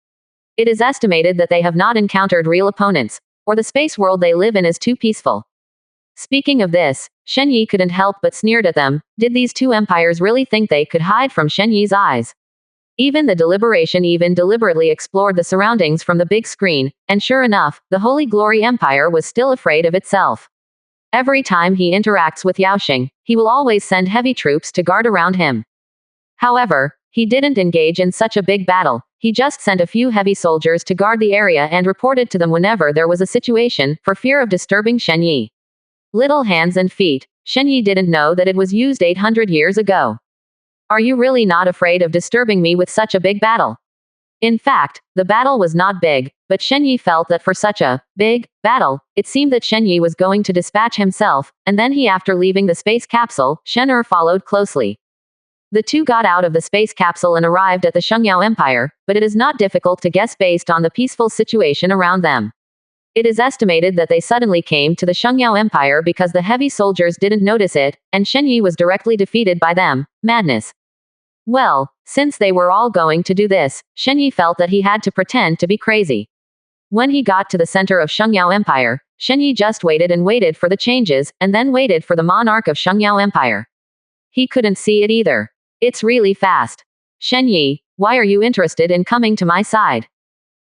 It is estimated that they have not encountered real opponents, or the space world they live in is too peaceful. Speaking of this, Shen Yi couldn't help but sneered at them. Did these two empires really think they could hide from Shen Yi's eyes? Even the deliberation deliberately explored the surroundings from the big screen, and sure enough, the Holy Glory Empire was still afraid of itself. Every time he interacts with Yaoxing, he will always send heavy troops to guard around him. However, he didn't engage in such a big battle, he just sent a few heavy soldiers to guard the area and reported to them whenever there was a situation, for fear of disturbing Shen Yi. Little hands and feet, Shen Yi didn't know that it was used 800 years ago. Are you really not afraid of disturbing me with such a big battle? In fact, the battle was not big, but Shen Yi felt that for such a big battle, it seemed that Shen Yi was going to dispatch himself, and then he after leaving the space capsule, Shen followed closely. The two got out of the space capsule and arrived at the Shengyao Empire, but it is not difficult to guess based on the peaceful situation around them. It is estimated that they suddenly came to the Shengyao Empire because the heavy soldiers didn't notice it, and Shen Yi was directly defeated by them. Madness. Well, since they were all going to do this, Shen Yi felt that he had to pretend to be crazy. When he got to the center of Shengyao Empire, Shen Yi just waited and waited for the changes, and then waited for the monarch of Shengyao Empire. He couldn't see it either. It's really fast. Shen Yi, why are you interested in coming to my side?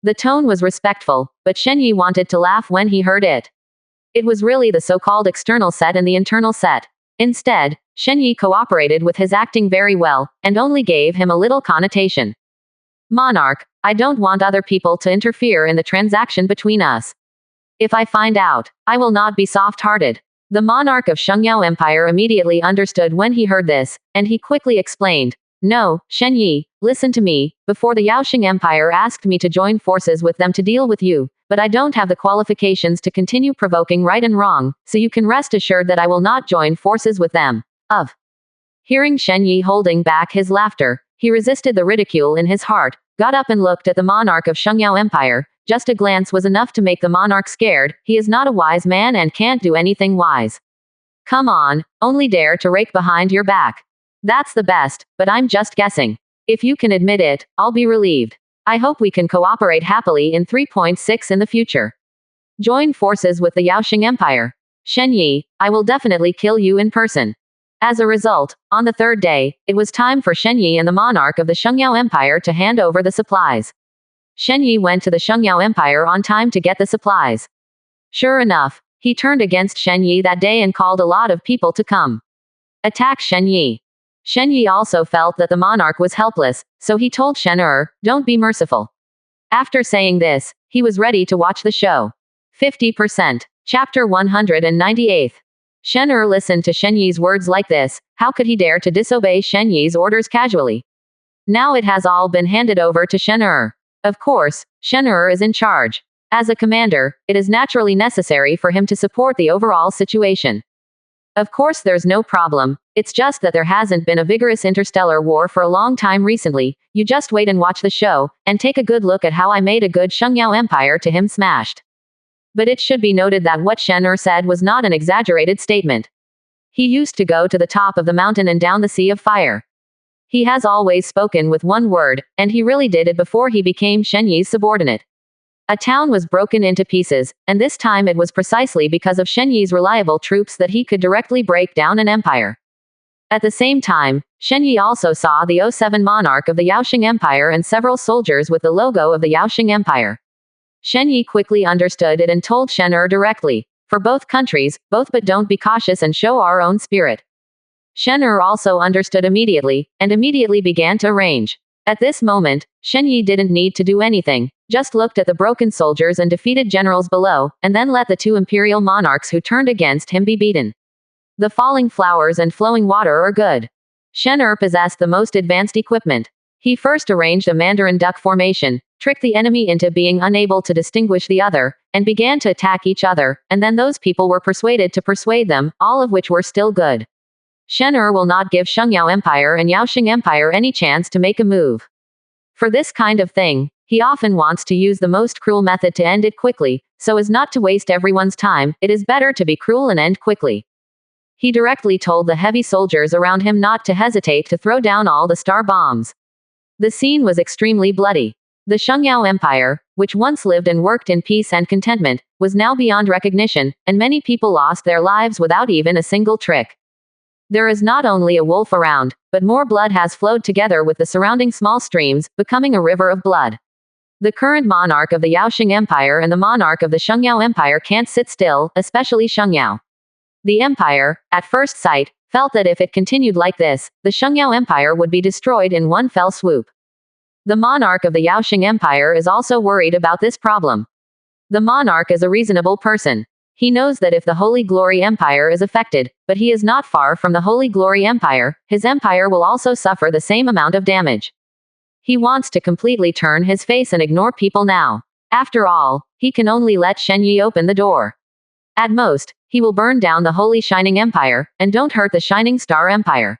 The tone was respectful, but Shen Yi wanted to laugh when he heard it. It was really the so-called external set and the internal set. Instead, Shen Yi cooperated with his acting very well, and only gave him a little connotation. Monarch, I don't want other people to interfere in the transaction between us. If I find out, I will not be soft-hearted. The monarch of Shengyao Empire immediately understood when he heard this, and he quickly explained, no, Shen Yi, listen to me, before the Yaoxing Empire asked me to join forces with them to deal with you, but I don't have the qualifications to continue provoking right and wrong, so you can rest assured that I will not join forces with them. Hearing Shen Yi holding back his laughter, he resisted the ridicule in his heart, got up and looked at the monarch of Shengyao Empire. Just a glance was enough to make the monarch scared. He is not a wise man and can't do anything wise. Come on, only dare to rake behind your back. That's the best, but I'm just guessing. If you can admit it, I'll be relieved. I hope we can cooperate happily in 3.6 in the future. Join forces with the Yaoxing Empire. Shen Yi, I will definitely kill you in person. As a result, on the third day, it was time for Shen Yi and the monarch of the Shengyao Empire to hand over the supplies. Shen Yi went to the Shengyao Empire on time to get the supplies. Sure enough, he turned against Shen Yi that day and called a lot of people to come attack Shen Yi. Shen Yi also felt that the monarch was helpless, so he told Shen Er, don't be merciful. After saying this, he was ready to watch the show. 50%. Chapter 198. Shen Er listened to Shen Yi's words like this. How could he dare to disobey Shen Yi's orders casually? Now it has all been handed over to Shen Er. Of course, Shen Er is in charge. As a commander, it is naturally necessary for him to support the overall situation. Of course there's no problem, it's just that there hasn't been a vigorous interstellar war for a long time recently. You just wait and watch the show, and take a good look at how I made a good Shengyao Empire to him smashed. But it should be noted that what Shen Er said was not an exaggerated statement. He used to go to the top of the mountain and down the sea of fire. He has always spoken with one word, and he really did it before he became Shen Yi's subordinate. A town was broken into pieces, and this time it was precisely because of Shen Yi's reliable troops that he could directly break down an empire. At the same time, Shen Yi also saw the 07 monarch of the Yaoxing Empire and several soldiers with the logo of the Yaoxing Empire. Shen Yi quickly understood it and told Shen Er directly, for both countries, both, but don't be cautious and show our own spirit. Shen Er also understood immediately, and immediately began to arrange. At this moment, Shen Yi didn't need to do anything, just looked at the broken soldiers and defeated generals below, and then let the two imperial monarchs who turned against him be beaten. The falling flowers and flowing water are good. Shen Er possessed the most advanced equipment. He first arranged a Mandarin duck formation, tricked the enemy into being unable to distinguish the other, and began to attack each other, and then those people were persuaded to persuade them, all of which were still good. Shen Er will not give Shengyao Empire and Yaoxing Empire any chance to make a move. For this kind of thing, he often wants to use the most cruel method to end it quickly, so as not to waste everyone's time. It is better to be cruel and end quickly. He directly told the heavy soldiers around him not to hesitate to throw down all the star bombs. The scene was extremely bloody. The Shengyao Empire, which once lived and worked in peace and contentment, was now beyond recognition, and many people lost their lives without even a single trick. There is not only a wolf around, but more blood has flowed together with the surrounding small streams, becoming a river of blood. The current monarch of the Yaoxing Empire and the monarch of the Shengyao Empire can't sit still, especially Shengyao. The empire, at first sight, felt that if it continued like this, the Shengyao Empire would be destroyed in one fell swoop. The monarch of the Yaoxing Empire is also worried about this problem. The monarch is a reasonable person. He knows that if the Holy Glory Empire is affected, but he is not far from the Holy Glory Empire, his empire will also suffer the same amount of damage. He wants to completely turn his face and ignore people now. After all, he can only let Shen Yi open the door. At most, he will burn down the Holy Shining Empire, and don't hurt the Shining Star Empire.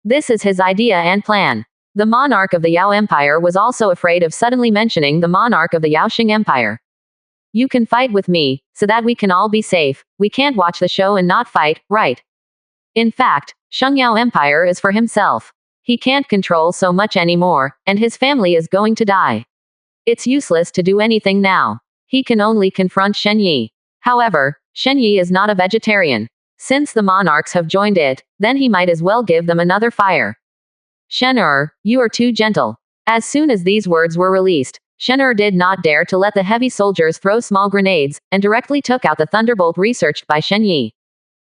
This is his idea and plan. The monarch of the Yao Empire was also afraid of suddenly mentioning the monarch of the Yaoxing Empire. You can fight with me, so that we can all be safe. We can't watch the show and not fight, right? In fact, Shengyao Empire is for himself. He can't control so much anymore, and his family is going to die. It's useless to do anything now. He can only confront Shen Yi. However, Shen Yi is not a vegetarian. Since the monarchs have joined it, then he might as well give them another fire. Shen you are too gentle. As soon as these words were released, Shen did not dare to let the heavy soldiers throw small grenades, and directly took out the thunderbolt researched by Shen Yi.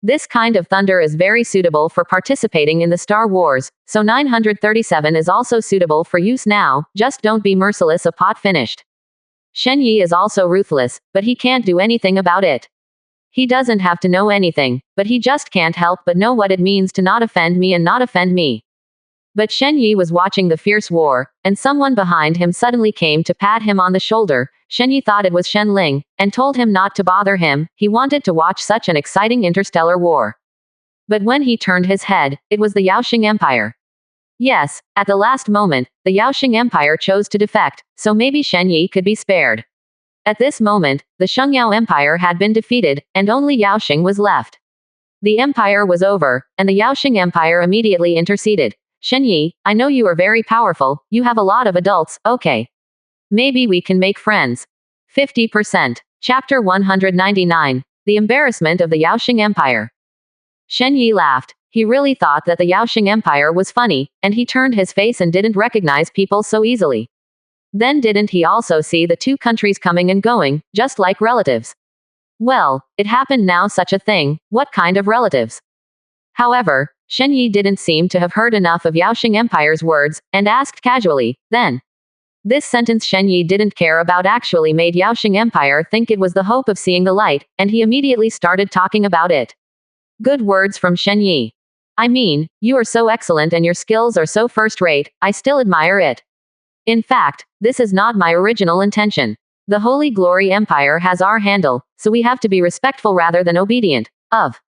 This kind of thunder is very suitable for participating in the Star Wars, so 937 is also suitable for use now, just don't be merciless. A pot finished. Shen Yi is also ruthless, but he can't do anything about it. He doesn't have to know anything, but he just can't help but know what it means to not offend me and not offend me. But Shen Yi was watching the fierce war, and someone behind him suddenly came to pat him on the shoulder. Shen Yi thought it was Shen Ling, and told him not to bother him. He wanted to watch such an exciting interstellar war. But when he turned his head, it was the Yaoxing Empire. Yes, at the last moment, the Yaoxing Empire chose to defect, so maybe Shen Yi could be spared. At this moment, the Shengyao Empire had been defeated, and only Yaoxing was left. The empire was over, and the Yaoxing Empire immediately interceded. Shen Yi, I know you are very powerful, you have a lot of adults, okay. Maybe we can make friends. 50%. Chapter 199. The Embarrassment of the Yaoxing Empire. Shen Yi laughed. He really thought that the Yaoxing Empire was funny, and he turned his face and didn't recognize people so easily. Then didn't he also see the two countries coming and going, just like relatives? Well, it happened now. Such a thing, what kind of relatives? However, Shen Yi didn't seem to have heard enough of Yaoxing Empire's words, and asked casually, then. This sentence Shen Yi didn't care about actually made Yaoxing Empire think it was the hope of seeing the light, and he immediately started talking about it. Good words from Shen Yi. I mean, you are so excellent and your skills are so first-rate, I still admire it. In fact, this is not my original intention. The Holy Glory Empire has our handle, so we have to be respectful rather than obedient. Of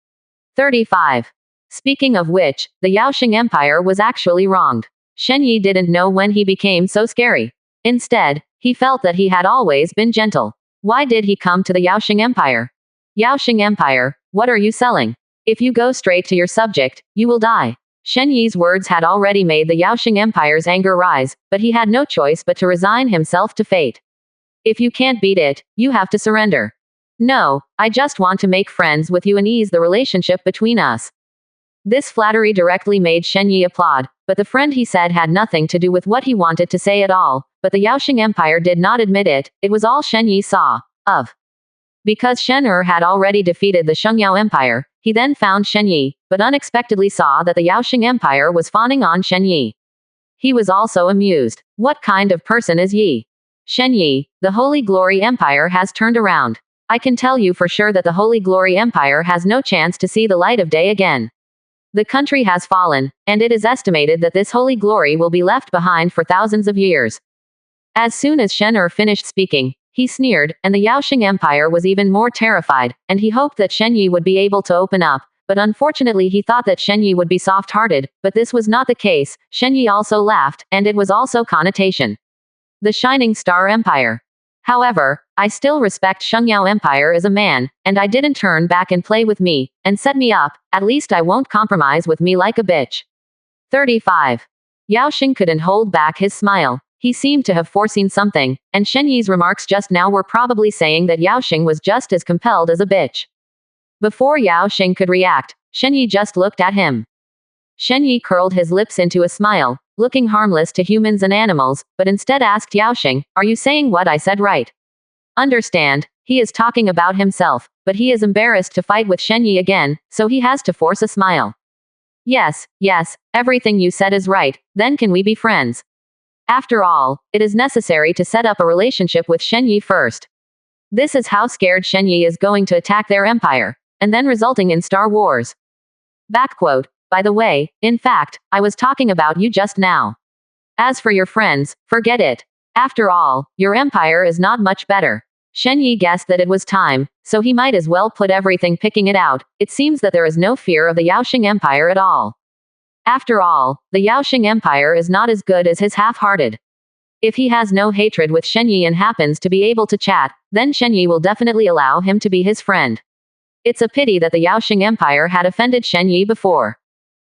35. Speaking of which, the Yaoxing Empire was actually wronged. Shen Yi didn't know when he became so scary. Instead, he felt that he had always been gentle. Why did he come to the Yaoxing Empire? Yaoxing Empire, what are you selling? If you go straight to your subject, you will die. Shen Yi's words had already made the Yaoxing Empire's anger rise, but he had no choice but to resign himself to fate. If you can't beat it, you have to surrender. No, I just want to make friends with you and ease the relationship between us. This flattery directly made Shen Yi applaud, but the friend he said had nothing to do with what he wanted to say at all, but the Yaoxing Empire did not admit it. It was all Shen Yi saw. Because Shen had already defeated the Shengyao Empire, he then found Shen Yi, but unexpectedly saw that the Yaoxing Empire was fawning on Shen Yi. He was also amused. What kind of person is Yi? Shen Yi, the Holy Glory Empire has turned around. I can tell you for sure that the Holy Glory Empire has no chance to see the light of day again. The country has fallen, and it is estimated that this holy glory will be left behind for thousands of years. As soon as Shen finished speaking, he sneered, and the Yaoxing Empire was even more terrified, and he hoped that Shen Yi would be able to open up, but unfortunately he thought that Shen Yi would be soft-hearted, but this was not the case. Shen Yi also laughed, and it was also connotation. The Shining Star Empire. However, I still respect Shengyao Empire as a man, and I didn't turn back and play with me, and set me up, at least I won't compromise with me like a bitch. 35. Yaoxing couldn't hold back his smile. He seemed to have foreseen something, and Shen Yi's remarks just now were probably saying that Yaoxing was just as compelled as a bitch. Before Yaoxing could react, Shen Yi just looked at him. Shen Yi curled his lips into a smile, looking harmless to humans and animals, but instead asked Yaoxing, are you saying what I said right? Understand, he is talking about himself, but he is embarrassed to fight with Shen Yi again, so he has to force a smile. Yes, everything you said is right, then can we be friends? After all, it is necessary to set up a relationship with Shen Yi first. This is how scared Shen Yi is going to attack their empire, and then resulting in Star Wars. Backquote. By the way, in fact, I was talking about you just now. As for your friends, forget it. After all, your empire is not much better. Shen Yi guessed that it was time, so he might as well put everything picking it out. It seems that there is no fear of the Yaoxing Empire at all. After all, the Yaoxing Empire is not as good as his half-hearted. If he has no hatred with Shen Yi and happens to be able to chat, then Shen Yi will definitely allow him to be his friend. It's a pity that the Yaoxing Empire had offended Shen Yi before.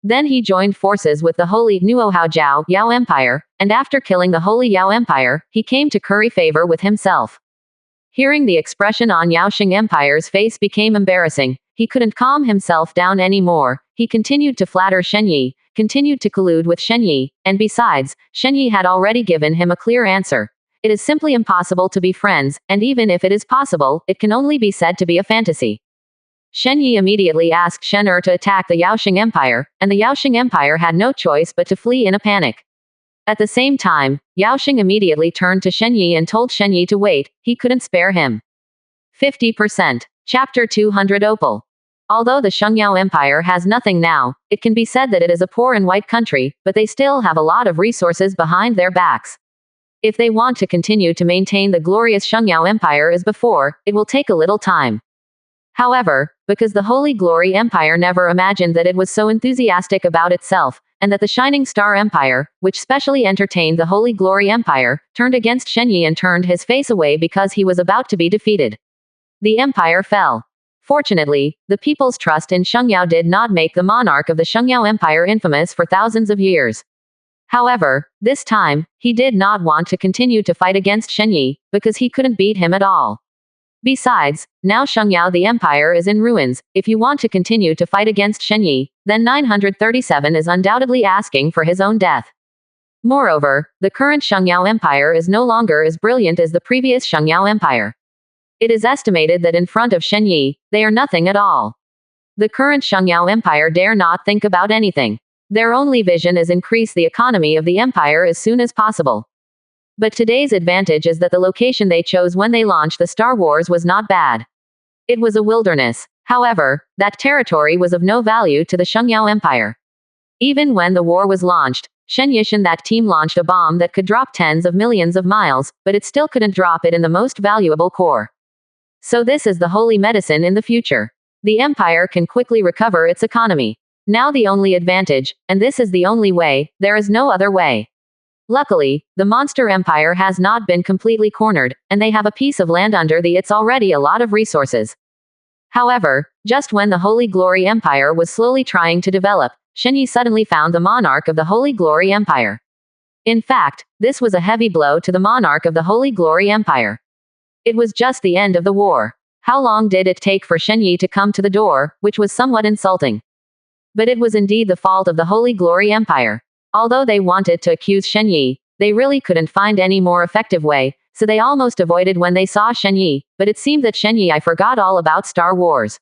Then he joined forces with the Holy Nuohao Jiao Yao Empire, and after killing the Holy Yao Empire, he came to curry favor with himself. Hearing the expression on Yaoxing Empire's face became embarrassing. He couldn't calm himself down anymore. He continued to flatter Shen Yi, continued to collude with Shen Yi, and besides, Shen Yi had already given him a clear answer. It is simply impossible to be friends, and even if it is possible, it can only be said to be a fantasy. Shen Yi immediately asked Shen Er to attack the Yaoxing Empire, and the Yaoxing Empire had no choice but to flee in a panic. At the same time, Yaoxing immediately turned to Shen Yi and told Shen Yi to wait, he couldn't spare him. 50%. Chapter 200 Opal. Although the Shengyao Empire has nothing now, it can be said that it is a poor and white country, but they still have a lot of resources behind their backs. If they want to continue to maintain the glorious Shengyao Empire as before, it will take a little time. However, because the Holy Glory Empire never imagined that it was so enthusiastic about itself, and that the Shining Star Empire, which specially entertained the Holy Glory Empire, turned against Shen Yi and turned his face away because he was about to be defeated. The empire fell. Fortunately, the people's trust in Shengyao did not make the monarch of the Shengyao Empire infamous for thousands of years. However, this time, he did not want to continue to fight against Shen Yi, because he couldn't beat him at all. Besides, now Shengyao the empire is in ruins. If you want to continue to fight against Shen Yi, then 937 is undoubtedly asking for his own death. Moreover, the current Shengyao Empire is no longer as brilliant as the previous Shengyao Empire. It is estimated that in front of Shen Yi, they are nothing at all. The current Shengyao Empire dare not think about anything. Their only vision is increase the economy of the empire as soon as possible. But today's advantage is that the location they chose when they launched the Star Wars was not bad. It was a wilderness. However, that territory was of no value to the Shengyao Empire. Even when the war was launched, Shen Yish and that team launched a bomb that could drop tens of millions of miles, but it still couldn't drop it in the most valuable core. So this is the holy medicine in the future. The empire can quickly recover its economy. Now the only advantage, and this is the only way, there is no other way. Luckily, the monster empire has not been completely cornered, and they have a piece of land under it's already a lot of resources. However, just when the Holy Glory Empire was slowly trying to develop, Shen Yi suddenly found the monarch of the Holy Glory Empire. In fact, this was a heavy blow to the monarch of the Holy Glory Empire. It was just the end of the war. How long did it take for Shen Yi to come to the door, which was somewhat insulting. But it was indeed the fault of the Holy Glory Empire. Although they wanted to accuse Shen Yi, they really couldn't find any more effective way, so they almost avoided when they saw Shen Yi, but it seemed that Shen Yi forgot all about Star Wars.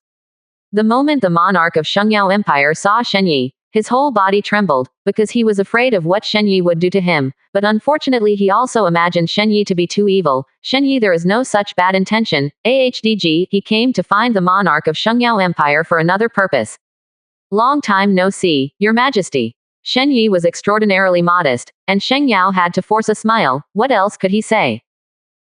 The moment the monarch of Shengyao Empire saw Shen Yi, his whole body trembled, because he was afraid of what Shen Yi would do to him, but unfortunately he also imagined Shen Yi to be too evil. Shen Yi, there is no such bad intention. AHDG, he came to find the monarch of Shengyao Empire for another purpose. Long time no see, Your Majesty. Shen Yi was extraordinarily modest, and Sheng Yao had to force a smile. What else could he say?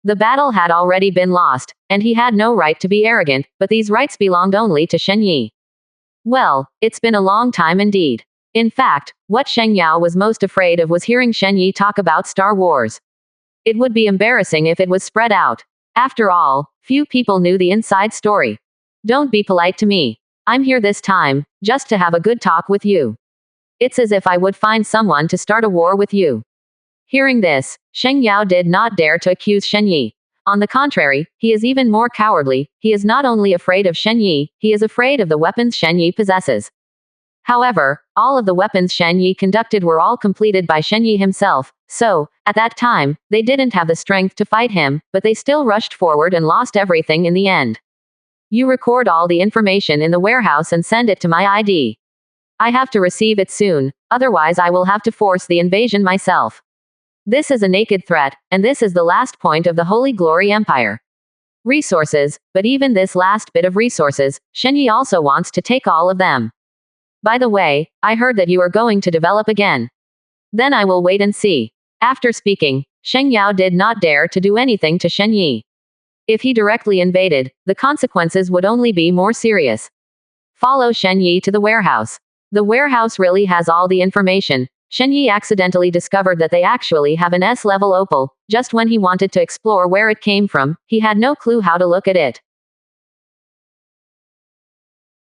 The battle had already been lost, and he had no right to be arrogant, but these rights belonged only to Shen Yi. Well, it's been a long time indeed. In fact, what Sheng Yao was most afraid of was hearing Shen Yi talk about Star Wars. It would be embarrassing if it was spread out. After all, few people knew the inside story. Don't be polite to me. I'm here this time, just to have a good talk with you. It's as if I would find someone to start a war with you. Hearing this, Sheng Yao did not dare to accuse Shen Yi. On the contrary, he is even more cowardly. He is not only afraid of Shen Yi, he is afraid of the weapons Shen Yi possesses. However, all of the weapons Shen Yi conducted were all completed by Shen Yi himself, so, at that time, they didn't have the strength to fight him, but they still rushed forward and lost everything in the end. You record all the information in the warehouse and send it to my ID. I have to receive it soon, otherwise I will have to force the invasion myself. This is a naked threat, and this is the last point of the Holy Glory Empire. Resources, but even this last bit of resources, Shen Yi also wants to take all of them. By the way, I heard that you are going to develop again. Then I will wait and see. After speaking, Sheng Yao did not dare to do anything to Shen Yi. If he directly invaded, the consequences would only be more serious. Follow Shen Yi to the warehouse. The warehouse really has all the information. Shenyi accidentally discovered that they actually have an S-level opal. Just when he wanted to explore where it came from, he had no clue how to look at it.